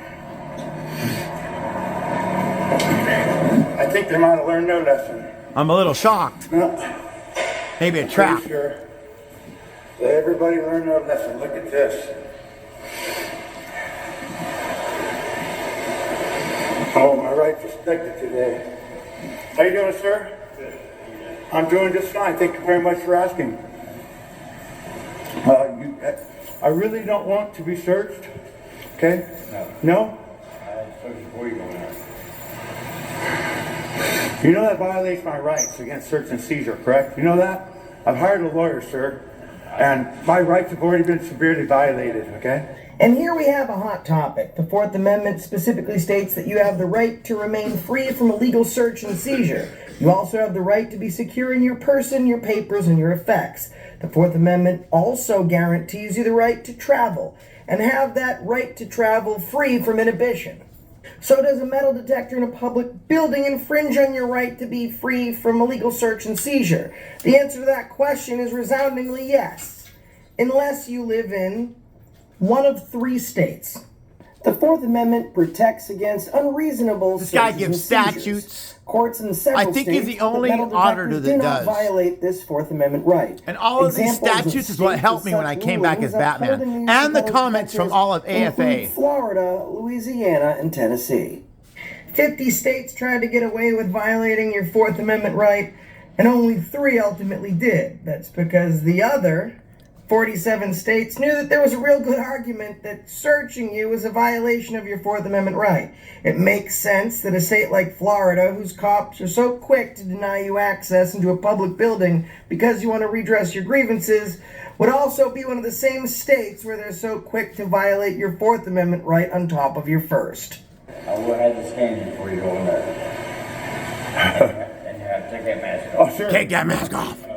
I think they might have learned their lesson. I'm a little shocked. Maybe a trap. Pretty sure. Let everybody learn their lesson. Look at this. Oh, my rights respected today. How you doing, sir? I'm doing just fine. Thank you very much for asking. I really don't want to be searched. Okay? No? You know that violates my rights against search and seizure, correct? You know that? I've hired a lawyer, sir, and my rights have already been severely violated, okay? And here we have a hot topic. The 4th Amendment specifically states that you have the right to remain free from illegal search and seizure. You also have the right to be secure in your person, your papers, and your effects. The 4th Amendment also guarantees you the right to travel, and have that right to travel free from inhibition. So does a metal detector in a public building infringe on your right to be free from illegal search and seizure? The answer to that question is resoundingly yes, unless you live in one of 3 states. The 4th Amendment protects against unreasonable This guy searches gives and seizures. statutes. Courts in several I think he's states the only with metal auditor detectors that do not does. violate this 4th Amendment right. And all of these Examples statutes is what states helped with me when I such came back as rulings upholding Batman. the use And of the metal comments from detectors all of AFA. include Florida, Louisiana, and Tennessee. 50 states tried to get away with violating your 4th Amendment right, and only 3 ultimately did. That's because the other 47 states knew that there was a real good argument that searching you was a violation of your 4th Amendment right. It makes sense that a state like Florida, whose cops are so quick to deny you access into a public building because you want to redress your grievances, would also be one of the same states where they're so quick to violate your 4th Amendment right on top of your 1st. I will have to stand before you go in there. And you have to take that mask off. Oh, sure. Take that mask off. I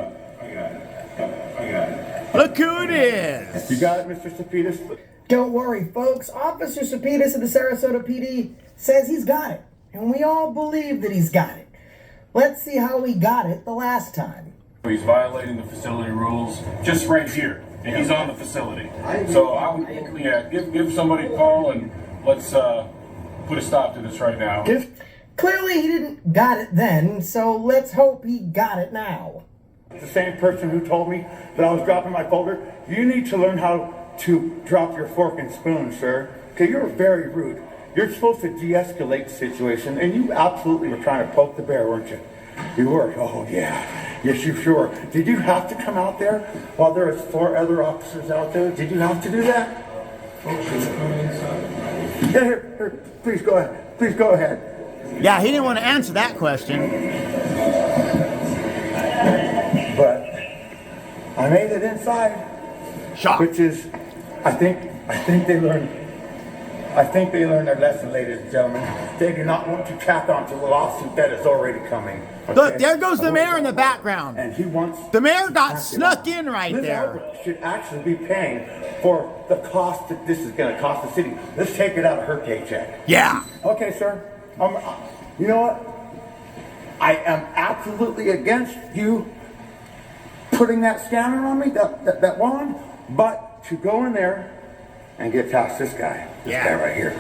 got it. Look who it is. You got it, Mr. Cepedis? Don't worry, folks. Officer Cepedis of the Sarasota PD says he's got it. And we all believe that he's got it. Let's see how he got it the last time. He's violating the facility rules just right here, and he's on the facility. So I would, give somebody a call and let's put a stop to this right now. Clearly he didn't got it then, so let's hope he got it now. The same person who told me that I was dropping my folder. You need to learn how to drop your fork and spoon, sir. Okay, you're very rude. you're supposed to de-escalate the situation, and you absolutely were trying to poke the bear, weren't you? You were. Oh, yeah. Yes, you sure. Did you have to come out there while there was 4 other officers out there? Did you have to do that? Yeah, here, please go ahead. Please go ahead. Yeah, he didn't want to answer that question. But I made it inside. Shock. Which is, I think they learned their lesson, ladies and gentlemen. They do not want to tack on to the lawsuit that is already coming. Okay? Look, there goes the mayor in the background. And he wants. The mayor got snuck in right Liz there. Albert should actually be paying for the cost that this is going to cost the city. Let's take it out of her paycheck. Yeah. Okay, sir. You know what? I am absolutely against you putting that scanner on me, that wand, but to go in there and get past this guy. This guy right here.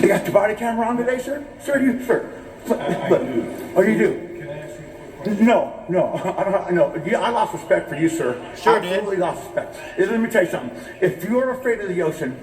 You got your body camera on today, sir? Sir. Oh, you do? Can I ask you a quick No, I don't. No, I lost respect for you, sir. Sure did. Absolutely lost respect. Let me tell you something. If you're afraid of the ocean,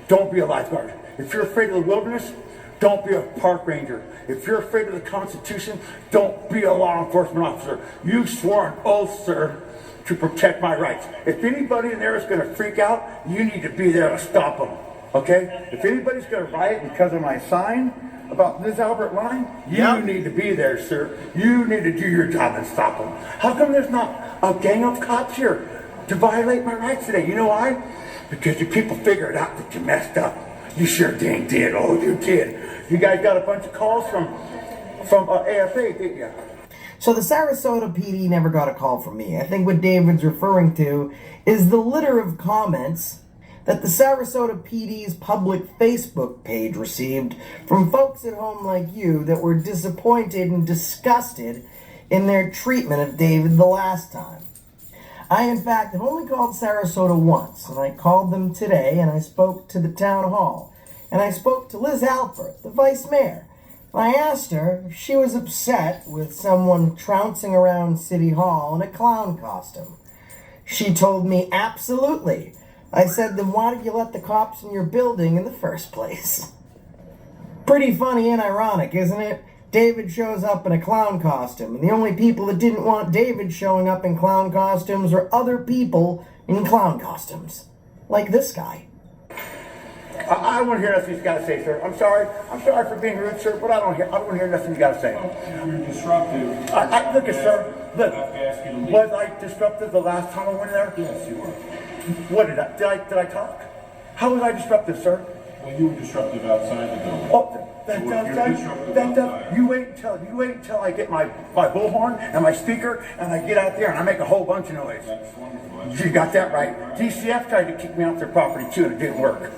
don't be a lifeguard. If you're afraid of the wilderness, don't be a park ranger. If you're afraid of the Constitution, don't be a law enforcement officer. You swore an oath, sir, to protect my rights. If anybody in there is going to freak out, you need to be there to stop them. Okay? If anybody's going to riot because of my sign about Liz Albert line, you need to be there, sir. You need to do your job and stop them. How come there's not a gang of cops here to violate my rights today? You know why? Because you people figured out that you messed up. You sure dang did. Oh, you did. You guys got a bunch of calls from AFA, didn't you? So the Sarasota PD never got a call from me. I think what David's referring to is the litter of comments that the Sarasota PD's public Facebook page received from folks at home like you that were disappointed and disgusted in their treatment of David the last time. I, in fact, have only called Sarasota once, and I called them today, and I spoke to the town hall, and I spoke to Liz Albert, the vice mayor. I asked her if she was upset with someone trouncing around City Hall in a clown costume. She told me absolutely. I said, then why did you let the cops in your building in the first place? Pretty funny and ironic, isn't it? David shows up in a clown costume, and the only people that didn't want David showing up in clown costumes are other people in clown costumes. Like this guy. I don't want to hear nothing he's got to say, sir. I'm sorry for being rude, sir, but I don't want to hear nothing you got to say. You're disruptive. Look, sir. Look, I have to ask you to leave. was I disruptive the last time I went there? Yes, you were. What did I talk? How was I disruptive, sir? Well, you were disruptive outside the building. Oh, You're disruptive outside. you wait until I get my bullhorn and my speaker and I get out there and I make a whole bunch of noise. That's wonderful. You got that right. DCF tried to kick me off their property too, and it didn't work.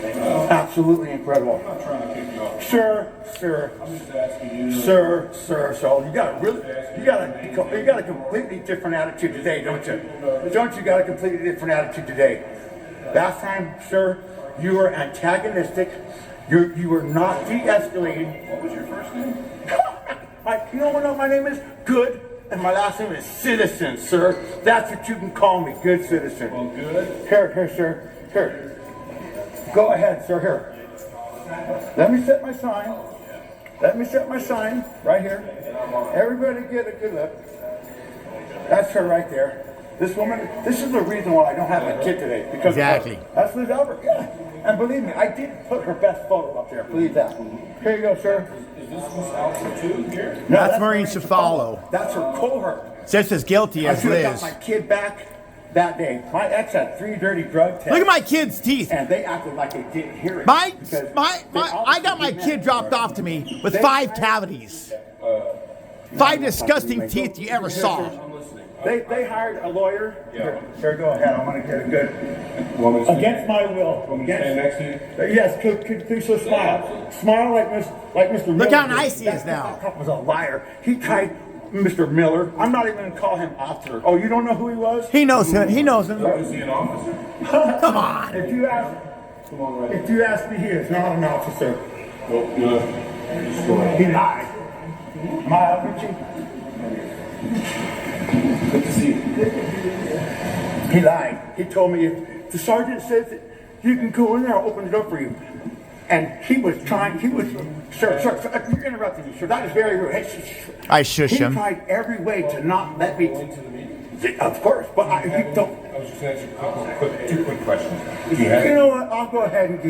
Absolutely incredible. I'm not trying to kick you off. Sir. I'm just asking you. Sir. So you got a completely different attitude today, don't you? Don't you got a completely different attitude today? Last time, sir, you were antagonistic. You were not de-escalating. What was your first name? You know what my name is? Good. And my last name is Citizen, sir. That's what you can call me, Good Citizen. Well, good. Here, sir. Here. Go ahead, sir. Here. Let me set my sign right here. Everybody get a good look. That's her right there. This woman, this is the reason why I don't have my kid today. Because Exactly. That's Liz Albert, yeah. And believe me, I did put her best photo up there. Believe that. Here you go, sir. Is this Miss Alpha too here? No, That's Maureen Cefalo. That's her cohort. Just as guilty I as should have got Liz. my kid back that day. My ex had 3 dirty drug tests. Look at my kid's teeth. And they acted like they didn't hear it. I I got my kid dropped off to me with 5 cavities. 5 disgusting teeth you ever saw. They hired a lawyer. Yeah. Sure, go ahead. I'm going to get a good. Against my will. Stand next to you? Yes, please so smile. Smile like Mr. Miller. Look how nice he is now. That was a liar. He tried Mr. Miller. I'm not even going to call him officer. Oh, you don't know who he was? He knows him. He knows him. Is he an officer? Come on. If you ask me, he is not an officer. Well, good. He lied. Smile, Richie. Good to see you. He lied. He told me if the sergeant says that you can go in there, I'll open the door for you. And he was, sir, you're interrupting me, sir. That is very rude. Hey, I shush he him. tried every way to not let me. Into the meeting? Of course, but I don't. I was just gonna ask you a couple two quick questions. You know what? I'll go ahead and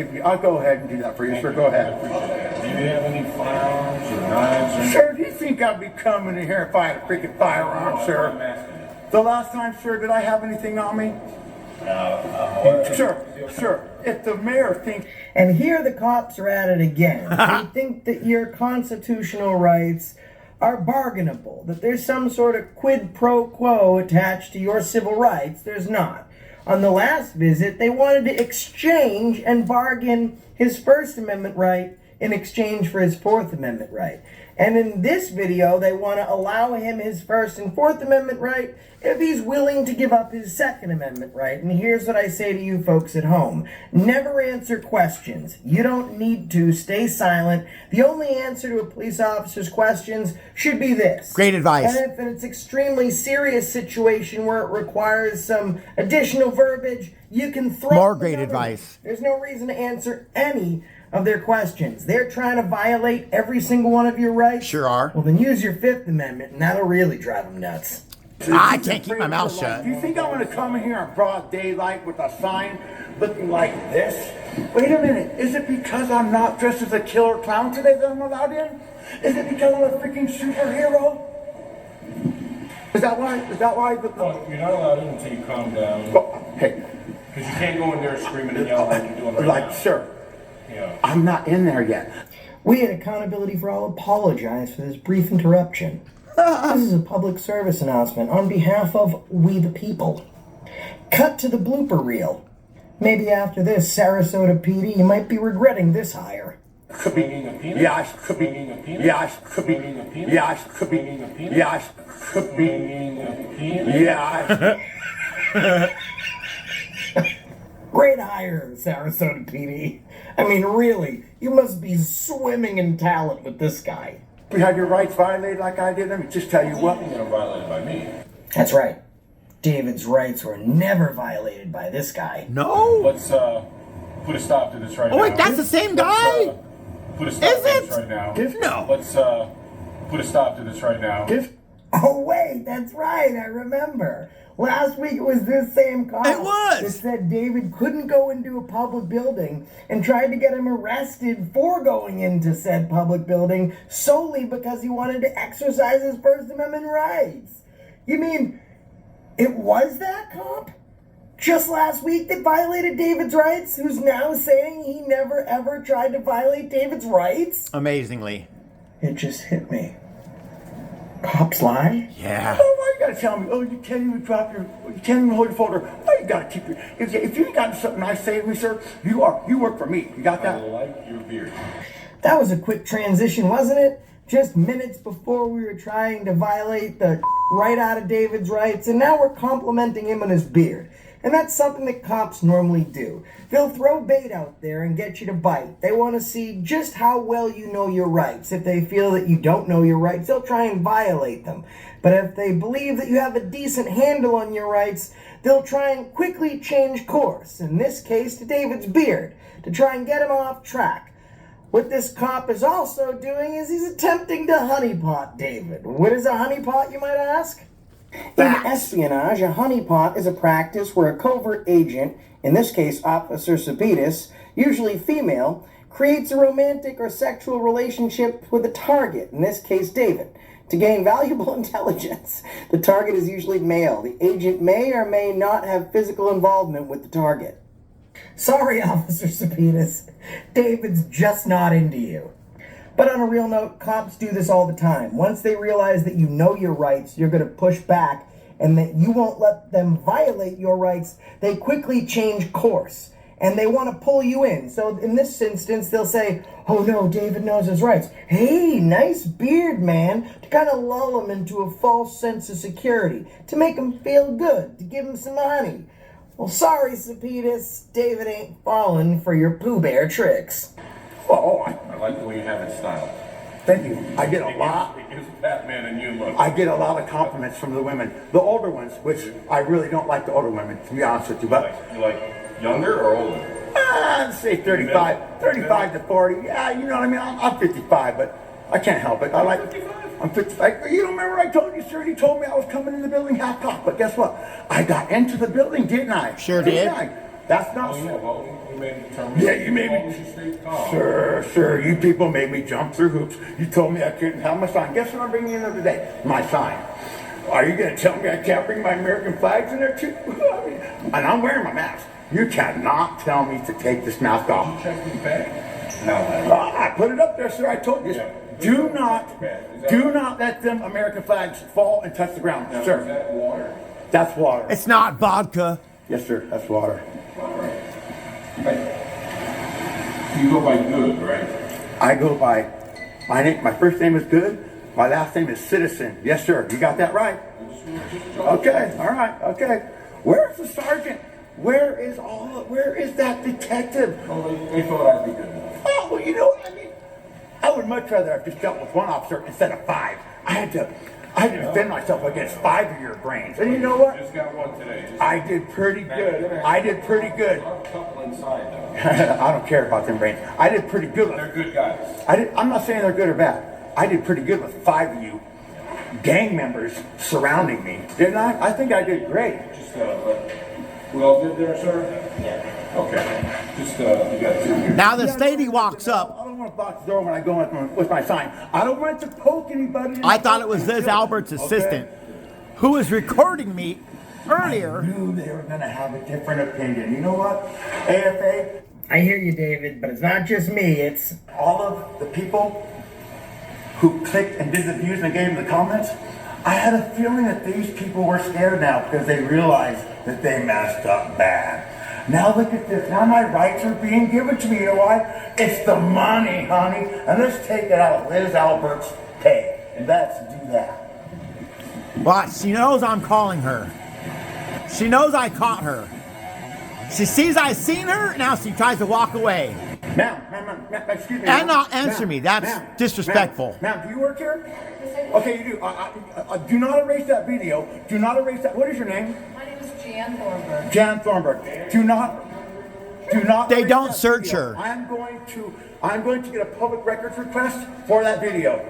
do that for you, sir. Go ahead. Do you have any firearms or knives or Sir, do you think I'd be coming in here if I had a freaking firearm, sir? The last time, sir, did I have anything on me? Sir, if the mayor thinks... And here the cops are at it again. They think that your constitutional rights are bargainable, that there's some sort of quid pro quo attached to your civil rights. There's not. On the last visit, they wanted to exchange and bargain his First Amendment right in exchange for his Fourth Amendment right. And in this video, they want to allow him his First and Fourth Amendment right if he's willing to give up his Second Amendment right. And here's what I say to you folks at home. Never answer questions. You don't need to. Stay silent. The only answer to a police officer's questions should be this. Great advice. And if it's an extremely serious situation where it requires some additional verbiage, you can throw More great advice. There's no reason to answer any of their questions. They're trying to violate every single one of your rights. Sure are. Well, then use your Fifth Amendment, and that'll really drive them nuts. I can't keep my mouth shut. Do you think I'm going to come in here in broad daylight with a sign looking like this? Wait a minute. Is it because I'm not dressed as a killer clown today that I'm allowed in? Is it because I'm a freaking superhero? Is that why? Well, you're not allowed in until you calm down. Well, hey. Because you can't go in there screaming and yelling like you're doing right like, now. sir, Yeah. I'm not in there yet. We at Accountability for All apologize for this brief interruption. This is a public service announcement on behalf of we the people. Cut to the blooper reel. Maybe after this, Sarasota PD, you might be regretting this hire. Could be. Swinging a penis? Yeah, I could be. Swinging a penis? Yeah, I could be. Swinging a penis? Yeah, I could be. Swinging a penis? Yeah, I could be. Swinging a penis? Yeah, Great hire, Sarasota PD. I mean, really, you must be swimming in talent with this guy. You had your rights violated like I did. Let me just tell you what. You're gonna violate by me. That's right. David's rights were never violated by this guy. No. Let's put a stop to this right now. Oh wait, that's the same guy? Put a stop Is to this it? right now. No. Let's put a stop to this right now. Oh wait, that's right, I remember. Last week it was this same cop It was. that said David couldn't go into a public building and tried to get him arrested for going into said public building solely because he wanted to exercise his First Amendment rights. You mean it was that cop just last week that violated David's rights, who's now saying he never ever tried to violate David's rights? Amazingly. It just hit me. Cops lie? Yeah. Oh, why you gotta tell me? Oh, you can't even you can't even hold your folder. Why you gotta keep your? If you got something nice to say to me, sir, you work for me. You got I that? like your beard. That was a quick transition, wasn't it? Just minutes before we were trying to violate the right out of David's rights, and now we're complimenting him on his beard. And that's something that cops normally do. They'll throw bait out there and get you to bite. They want to see just how well you know your rights. If they feel that you don't know your rights, they'll try and violate them. But if they believe that you have a decent handle on your rights, they'll try and quickly change course, in this case to David's beard, to try and get him off track. What this cop is also doing is he's attempting to honeypot David. What is a honeypot, you might ask? In espionage, a honeypot is a practice where a covert agent, in this case Officer Sapitas, usually female, creates a romantic or sexual relationship with a target, in this case David, to gain valuable intelligence. The target is usually male. The agent may or may not have physical involvement with the target. Sorry, Officer Sapitas. David's just not into you. But on a real note, cops do this all the time. Once they realize that you know your rights, you're going to push back, and that you won't let them violate your rights, they quickly change course. And they want to pull you in. So in this instance, they'll say, oh no, David knows his rights. Hey, nice beard, man. To kind of lull him into a false sense of security. To make him feel good. To give him some honey. Well, sorry, Sapitas. David ain't falling for your Pooh Bear tricks. I like the way you have it styled. Thank you. I get a lot. It gives Batman a new look. I get a lot of compliments from the women, the older ones, which I really don't like the older women, to be honest with you. But You like younger or older? Let's say 35 to 40. Yeah, you know what I mean? I'm 55, but I can't help it. I'm 55. You don't remember I told you, sir? You told me I was coming in the building half cocked, but guess what? I got into the building, didn't I? Sure did. That's not. Oh, yeah, well, you made a determination. Yeah, you made me. Sir, you people made me jump through hoops. You told me I couldn't have my sign. Guess what I'm bringing in there today? My sign. Are you going to tell me I can't bring my American flags in there too? And I'm wearing my mask. You cannot tell me to take this mask off. Did you check your bag? No. I put it up there, sir. I told you. Yeah. Do not let them American flags fall and touch the ground, Now, sir. is that water? That's water. It's not vodka. Yes, sir. That's water. You go by Good, right? I go by my first name is Good. My last name is Citizen. Yes, sir. You got that right. Okay. All right. Okay. Where's the sergeant? Where is that detective? Oh, they thought I'd be good enough. Oh, well, you know what I mean? I would much rather have just dealt with one officer instead of 5. I had to defend myself against 5 of your brains. And you know what? Just got one today. I did pretty good. I did pretty good. A couple inside, though. I don't care about them brains. I did pretty good. They're good guys. I'm not saying they're good or bad. I did pretty good with 5 of you gang members surrounding me. Didn't I? I think I did great. Just, we all good there, sir? Yeah. Okay. Just, you got 2 here. Now this lady walks up. I don't want to box the door when I go in with my sign. I don't want to poke anybody. I thought it was Liz Albert's assistant who was recording me earlier. I knew they were going to have a different opinion. You know what? AFA. I hear you, David, but it's not just me. It's all of the people who clicked and did the views and gave them the comments. I had a feeling that these people were scared now because they realized that they messed up bad. Now look at this. Now my rights are being given to me. You know why? It's the money, honey. And let's take it out of Liz Albert's pay. And let's do that. Well, she knows I'm calling her. She knows I caught her. She sees I seen her, now she tries to walk away. Ma'am, excuse me. And not answer me. That's disrespectful. Ma'am, do you work here? Okay, you do. Do not erase that video. Do not erase that. What is your name? My name is Jan Thornburg. Jan Thornburg. Do not. They don't search her. I'm going to get a public records request for that video.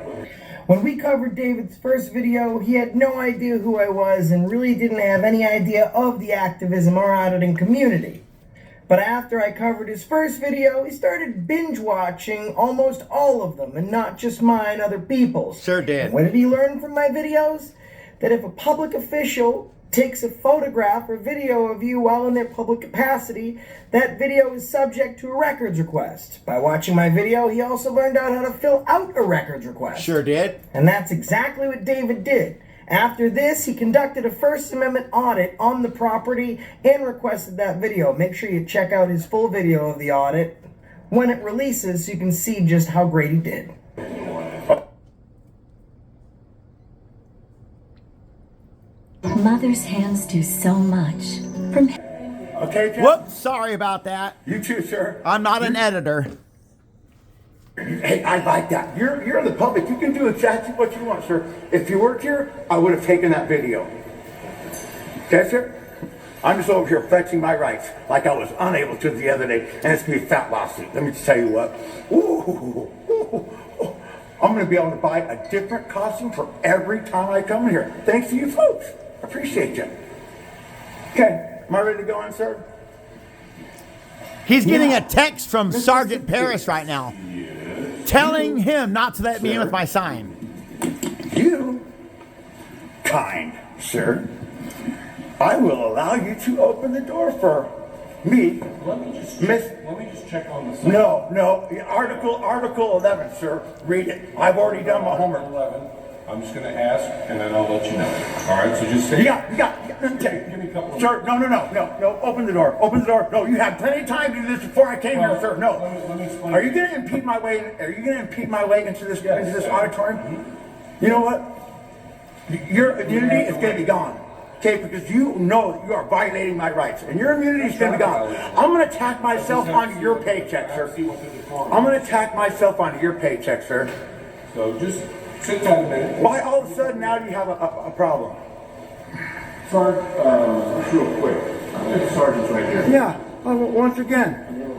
when we covered David's first video, he had no idea who I was and really didn't have any idea of the activism or auditing community. But after I covered his first video, he started binge watching almost all of them, and not just mine, other people's. Sure did. And what did he learn from my videos? That if a public official takes a photograph or video of you while in their public capacity, that video is subject to a records request. By watching my video, he also learned out how to fill out a records request. Sure did. And that's exactly what David did. After this, he conducted a First Amendment audit on the property and requested that video. Make sure you check out his full video of the audit when it releases so you can see just how great he did. Mother's hands do so much. From Okay, Jeff? Whoops, sorry about that. You too, sir. I'm not an editor. Hey, I like that. You're the public. You can do exactly what you want, sir. If you worked here, I would have taken that video. Okay, sir? I'm just over here flexing my rights like I was unable to the other day, and it's going to be a fat lawsuit. Let me just tell you what. I'm going to be able to buy a different costume for every time I come in here. Thanks to you folks. Appreciate you. Okay, am I ready to go in, sir? He's getting a text from Sergeant Paris right now, telling him not to let me in with my sign. You, kind sir, I will allow you to open the door for me. Let me just check on the sign. No, Article 11, sir. Read it. I've already done my homework. 11. I'm just going to ask, and then I'll let you know. All right, so just say... You got. Okay. Give me a couple of... Sir, no. Open the door. Open the door. No, you had plenty of time to do this before I came here, sir. No. Let me explain. Are you going to impede my way? Are you going to impede my way into this auditorium? Mm-hmm. You know what? Your immunity is going to be gone. Okay, because you know you are violating my rights, and your immunity is going to be gone. I'm going to tack myself onto your paycheck, sir. I'm going to tack myself onto your paycheck, sir. So just sit down a minute. Why all of a sudden now do you have a problem? Sergeant, real quick. The sergeant's right here. Yeah, once again. You're the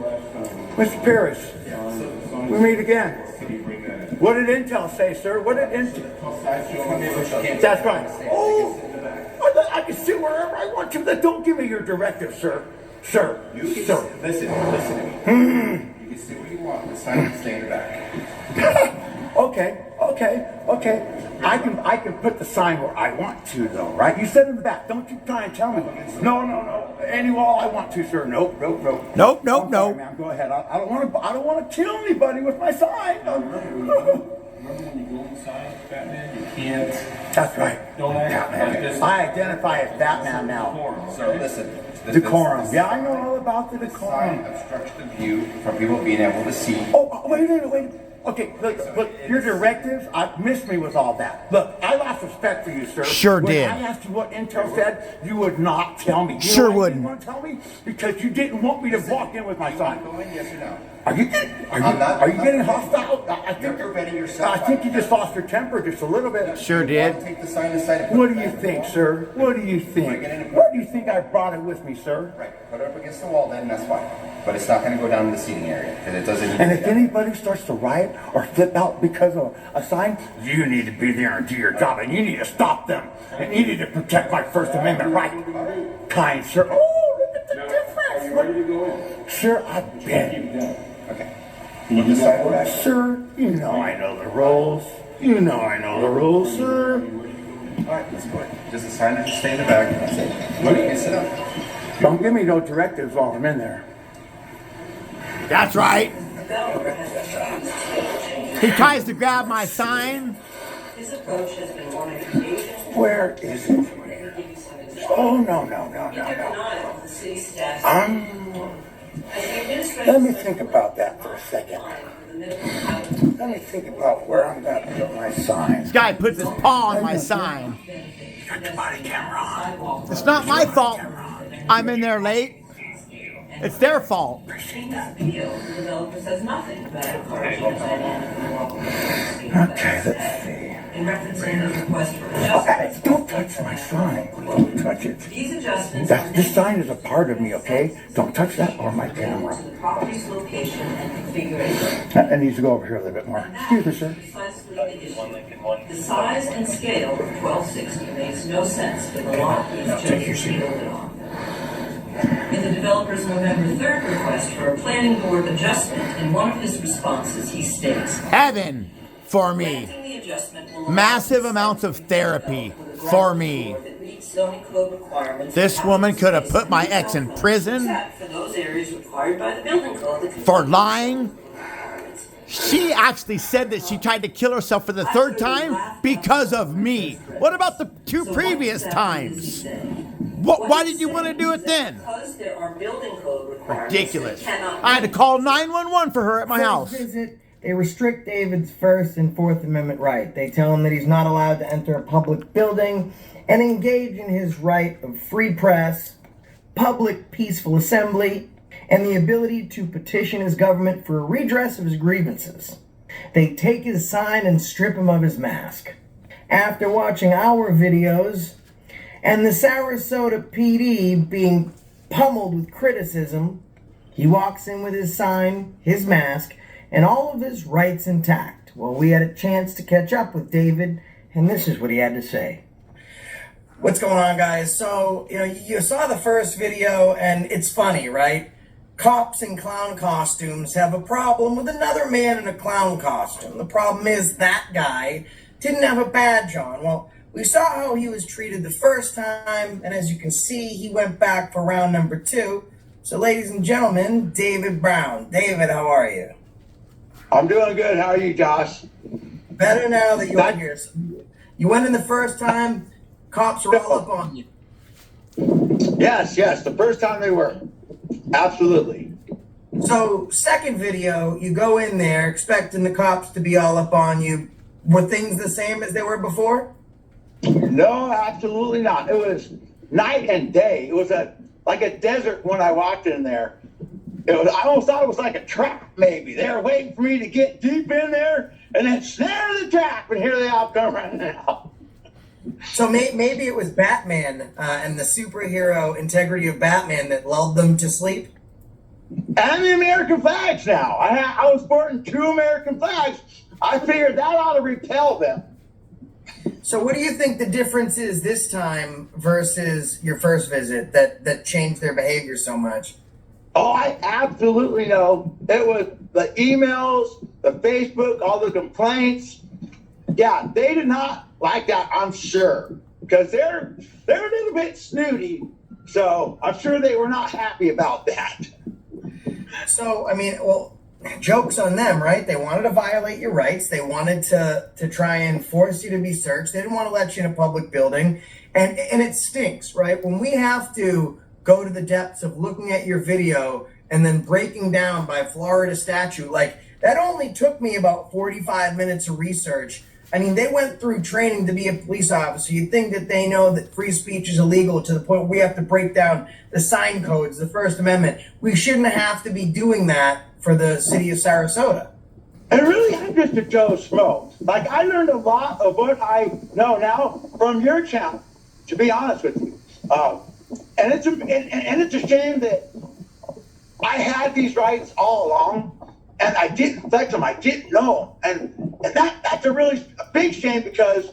Mr. Parrish, we meet again. What did Intel say, sir? What did Intel? That's right. Oh, I can sit wherever I want to. Then don't give me your directive, sir. Sir. Sir. Listen to me. You can sit where you want. The sign can stay in the back. Okay. I can put the sign where I want to, though, right? You said in the back. Don't you try and tell me. No. Any wall I want to, sir. Nope. Nope. Sorry, man. Go ahead. I don't want to kill anybody with my sign. Remember when you go inside Batman, you can't. That's right. Don't act like this. I identify as Batman now. So listen. Decorum. Yeah, I know all about the Sign decorum. obstructs the view from people being able to see. Oh, wait. Okay, look, your directives, missed me with all that. Look, I lost respect for you, sir. Sure did. When I asked you what Intel said, you would not tell me. You Sure know why wouldn't. You didn't want to tell me? Because you didn't want me to walk in with my sign. Go in, yes or no? Are you getting hostile? I think you just lost your temper just a little bit. Sure did. Take the sign aside and put What it do you back. think, sir? What do you think? Where do you think I brought it with me, sir? Right, put it up against the wall then, that's fine. But it's not gonna go down to the seating area, because it doesn't. And if anybody starts to riot or flip out because of a sign, you need to be there and do your job, and you need to stop them. And you need to protect my First Amendment right. Kind sir. Oh, look at the difference. Are you ready to go in? Sure, I've been. Keep it down. Okay. Can you do that for us? Sir, you know I know the rules. You know I know the rules, sir. Alright, let's go ahead. Just the sign will stay in the back, that's it. You can sit down. Don't give me no directives while I'm in there. That's right. He tries to grab my sign. His approach has been one of engagement. Where is it? Oh, no. Denial of the city staff. Let me think about that for a second. Let me think about where I'm going to put my sign. This guy puts his paw on my sign. Got the body camera on. It's not my fault. I'm in there late. It's their fault. The developer says nothing about encouraging Okay, let's see. in referencing his request for Hey, adjustments. don't touch my sign. Don't touch it. These adjustments This sign is a part of me, okay? Don't touch that or my camera. to the property's location and configuration. It needs to go over here a little bit more. Excuse me, sir. Precisely the issue. The size and scale of 1260 makes no sense for the lot he's chosen to build it on. In the developer's November 3rd request for a planning board adjustment, in one of his responses, he states, Heaven for me. "Granting the adjustment will allow Massive amounts of therapy for me. that meets zoning code requirements This woman could have put my ex in prison except for those areas required by the building code that for lying. She actually said that she tried to kill herself for the third time because of me. What about the two previous times? Why did you want to do it then? Because there are building code requirements. Ridiculous. that cannot I had to call 911 for her at my house. Visit, they restrict David's First and Fourth Amendment right. They tell him that he's not allowed to enter a public building and engage in his right of free press, public peaceful assembly, and the ability to petition his government for a redress of his grievances. They take his sign and strip him of his mask. After watching our videos and the Sarasota PD being pummeled with criticism, he walks in with his sign, his mask, and all of his rights intact. Well, we had a chance to catch up with David, and this is what he had to say. What's going on, guys? So, you saw the first video, and it's funny, right? Cops in clown costumes have a problem with another man in a clown costume. The problem is that guy didn't have a badge on. Well, we saw how he was treated the first time, and as you can see, he went back for round number 2. So, ladies and gentlemen, David Brown. David, how are you? I'm doing good. How are you, Josh? Better now that you're here. So you went in the first time, cops were all up on you. Yes. The first time they were. Absolutely. So, second video, you go in there expecting the cops to be all up on you. Were things the same as they were before? No, absolutely not. It was night and day. It was like a desert when I walked in there. I almost thought it was like a trap, maybe. They were waiting for me to get deep in there and then snare the trap, and here they all come running out. So maybe it was Batman and the superhero integrity of Batman that lulled them to sleep? And the American flags now. I was sporting 2 American flags. I figured that ought to repel them. So what do you think the difference is this time versus your first visit that changed their behavior so much? Oh, I absolutely know. It was the emails, the Facebook, all the complaints. Yeah, they did not like that, I'm sure, because they're a little bit snooty. So I'm sure they were not happy about that. So, I mean, well, joke's on them, right? They wanted to violate your rights. They wanted to try and force you to be searched. They didn't want to let you in a public building. And it stinks, right? When we have to go to the depths of looking at your video and then breaking down by Florida statute, like that only took me about 45 minutes of research. I mean, they went through training to be a police officer. You'd think that they know that free speech is illegal to the point where we have to break down the sign codes, the First Amendment. We shouldn't have to be doing that for the city of Sarasota. And really, I'm just a Joe Schmo. Like, I learned a lot of what I know now from your channel, to be honest with you. And it's a shame that I had these rights all along, and I didn't flex them. I didn't know them. And that's a big shame, because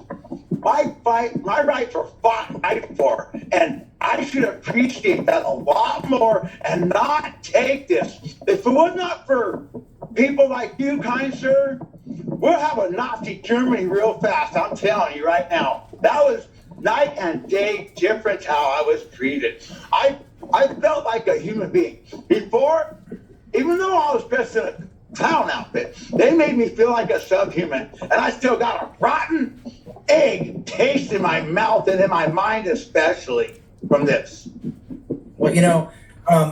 my rights were fighting for, and I should appreciate that a lot more and not take this. If it was not for people like you, kind sir, we'll have a Nazi Germany real fast. I'm telling you right now. That was night and day difference how I was treated. I felt like a human being. Before, even though I was dressed in a clown outfit, they made me feel like a subhuman. And I still got a rotten egg taste in my mouth and in my mind, especially from this. Well,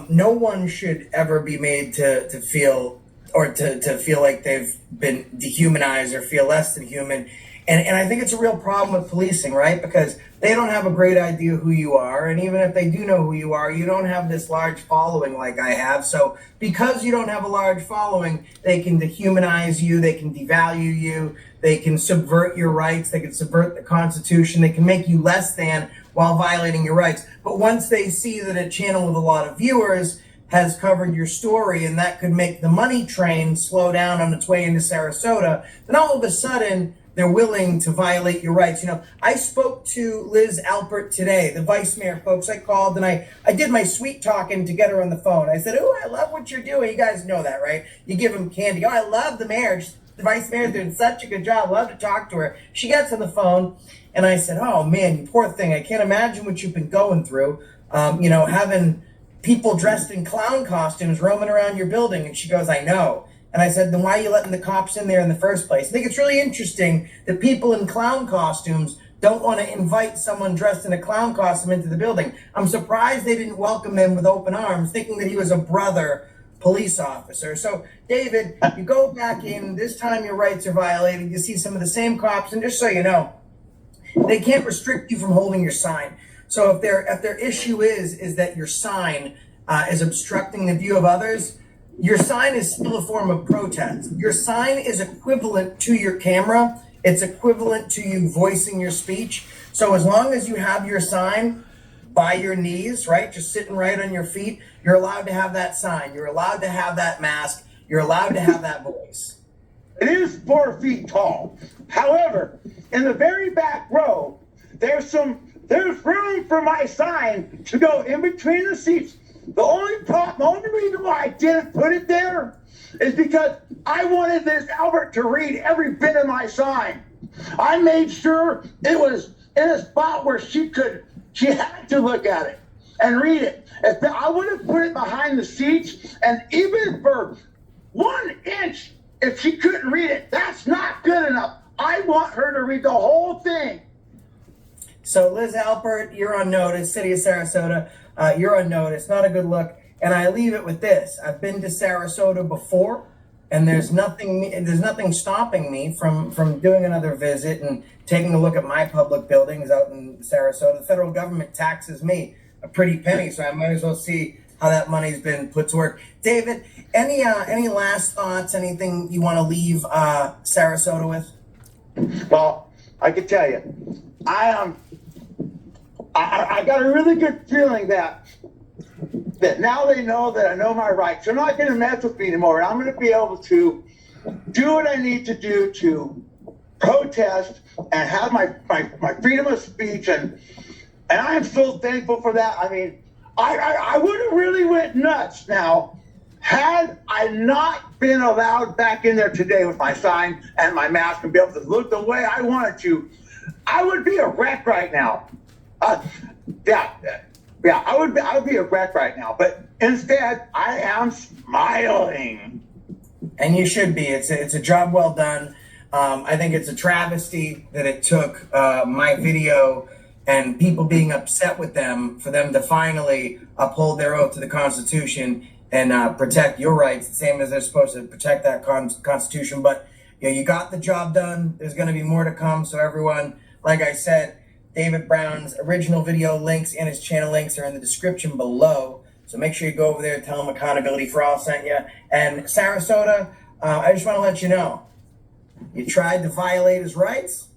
no one should ever be made to feel, or to feel like they've been dehumanized or feel less than human. And I think it's a real problem with policing, right? Because they don't have a great idea who you are. And even if they do know who you are, you don't have this large following like I have. So because you don't have a large following, they can dehumanize you. They can devalue you. They can subvert your rights. They can subvert the Constitution. They can make you less than while violating your rights. But once they see that a channel with a lot of viewers has covered your story, and that could make the money train slow down on its way into Sarasota, then all of a sudden they're willing to violate your rights. I spoke to Liz Alpert today, the vice mayor, folks. I called and I did my sweet talking to get her on the phone. I said, "Oh, I love what you're doing." You guys know that, right? You give them candy. "Oh, I love the mayor. The vice mayor's doing such a good job. Love to talk to her." She gets on the phone and I said, "Oh man, you poor thing. I can't imagine what you've been going through. Having people dressed in clown costumes roaming around your building." And she goes, "I know." And I said, "Then why are you letting the cops in there in the first place?" I think it's really interesting that people in clown costumes don't want to invite someone dressed in a clown costume into the building. I'm surprised they didn't welcome him with open arms, thinking that he was a brother police officer. So, David, you go back in, this time your rights are violated. You see some of the same cops, and just so you know, they can't restrict you from holding your sign. So if their issue is that your sign is obstructing the view of others, your sign is still a form of protest. Your sign is equivalent to your camera. It's equivalent to you voicing your speech. So as long as you have your sign by your knees, right, just sitting right on your feet, you're allowed to have that sign. You're allowed to have that mask. You're allowed to have that voice. It is 4 feet tall. However, in the very back row, there's room for my sign to go in between the seats. The only reason why I didn't put it there is because I wanted Miss Albert to read every bit of my sign. I made sure it was in a spot where she had to look at it and read it. I would have put it behind the seats, and even for 1 inch, if she couldn't read it, that's not good enough. I want her to read the whole thing. So Liz Alpert, you're on notice. City of Sarasota, you're on notice. Not a good look. And I leave it with this. I've been to Sarasota before, and there's nothing stopping me from doing another visit and taking a look at my public buildings out in Sarasota. The federal government taxes me a pretty penny, so I might as well see how that money's been put to work. David, any last thoughts? Anything you want to leave Sarasota with? Well, I can tell you, I got a really good feeling that that now they know that I know my rights. They're not going to mess with me anymore. And I'm going to be able to do what I need to do to protest and have my freedom of speech. And I am so thankful for that. I mean, I would have really went nuts now had I not been allowed back in there today with my sign and my mask and be able to look the way I wanted to. I would be a wreck right now. I would be a wreck right now. But instead, I am smiling. And you should be. It's a job well done. I think it's a travesty that it took my video and people being upset with them for them to finally uphold their oath to the Constitution and protect your rights, the same as they're supposed to protect that Constitution. But you got the job done. There's going to be more to come. So everyone, like I said, David Brown's original video links and his channel links are in the description below. So make sure you go over there, tell him Accountability for All sent you. And Sarasota, I just want to let you know, you tried to violate his rights.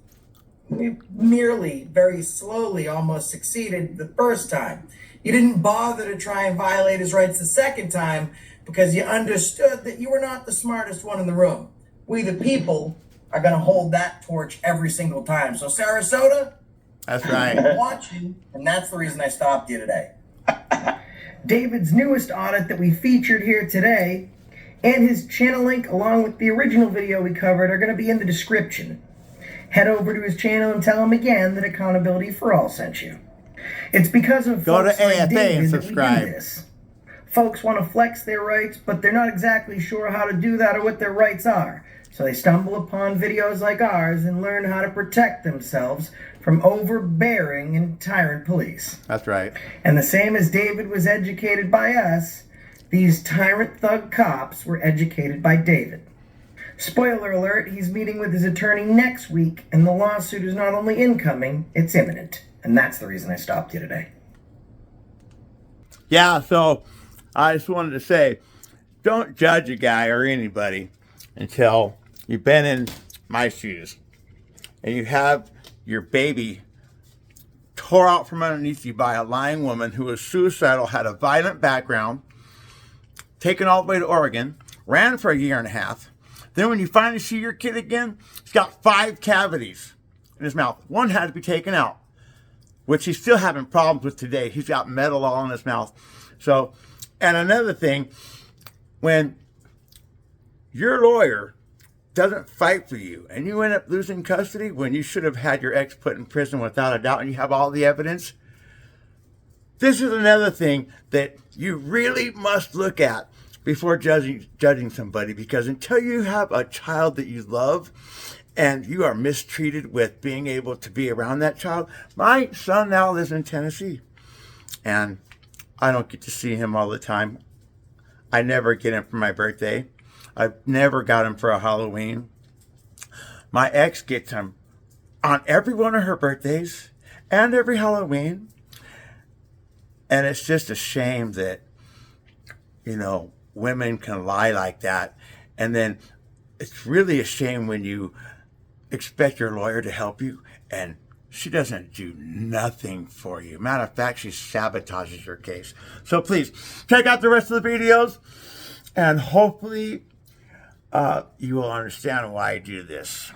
You merely, very slowly, almost succeeded the first time. You didn't bother to try and violate his rights the second time because you understood that you were not the smartest one in the room. We, the people, are going to hold that torch every single time. So Sarasota, that's right. I'm watching, and that's the reason I stopped you today. David's newest audit that we featured here today and his channel link along with the original video we covered are going to be in the description. Head over to his channel and tell him again that Accountability for All sent you. It's because of Go folks to like AFA David and that we subscribe. do this. Folks want to flex their rights, but they're not exactly sure how to do that or what their rights are. So they stumble upon videos like ours and learn how to protect themselves from overbearing and tyrant police. That's right. And the same as David was educated by us, these tyrant thug cops were educated by David. Spoiler alert, he's meeting with his attorney next week, and the lawsuit is not only incoming, it's imminent. And that's the reason I stopped you today. Yeah, so I just wanted to say, don't judge a guy or anybody until you've been in my shoes and you have your baby tore out from underneath you by a lying woman who was suicidal, had a violent background, taken all the way to Oregon, ran for a year and a half. Then when you finally see your kid again, he's got 5 cavities in his mouth. One had to be taken out, which he's still having problems with today. He's got metal all in his mouth. So, and another thing, when your lawyer doesn't fight for you and you end up losing custody when you should have had your ex put in prison without a doubt and you have all the evidence, this is another thing that you really must look at before judging somebody, because until you have a child that you love and you are mistreated with being able to be around that child. My son now lives in Tennessee and I don't get to see him all the time. I never get him for my birthday. I've never got him for a Halloween. My ex gets him on every one of her birthdays and every Halloween. And it's just a shame that, women can lie like that. And then it's really a shame when you expect your lawyer to help you and she doesn't do nothing for you. Matter of fact, she sabotages your case. So please check out the rest of the videos and hopefully you will understand why I do this.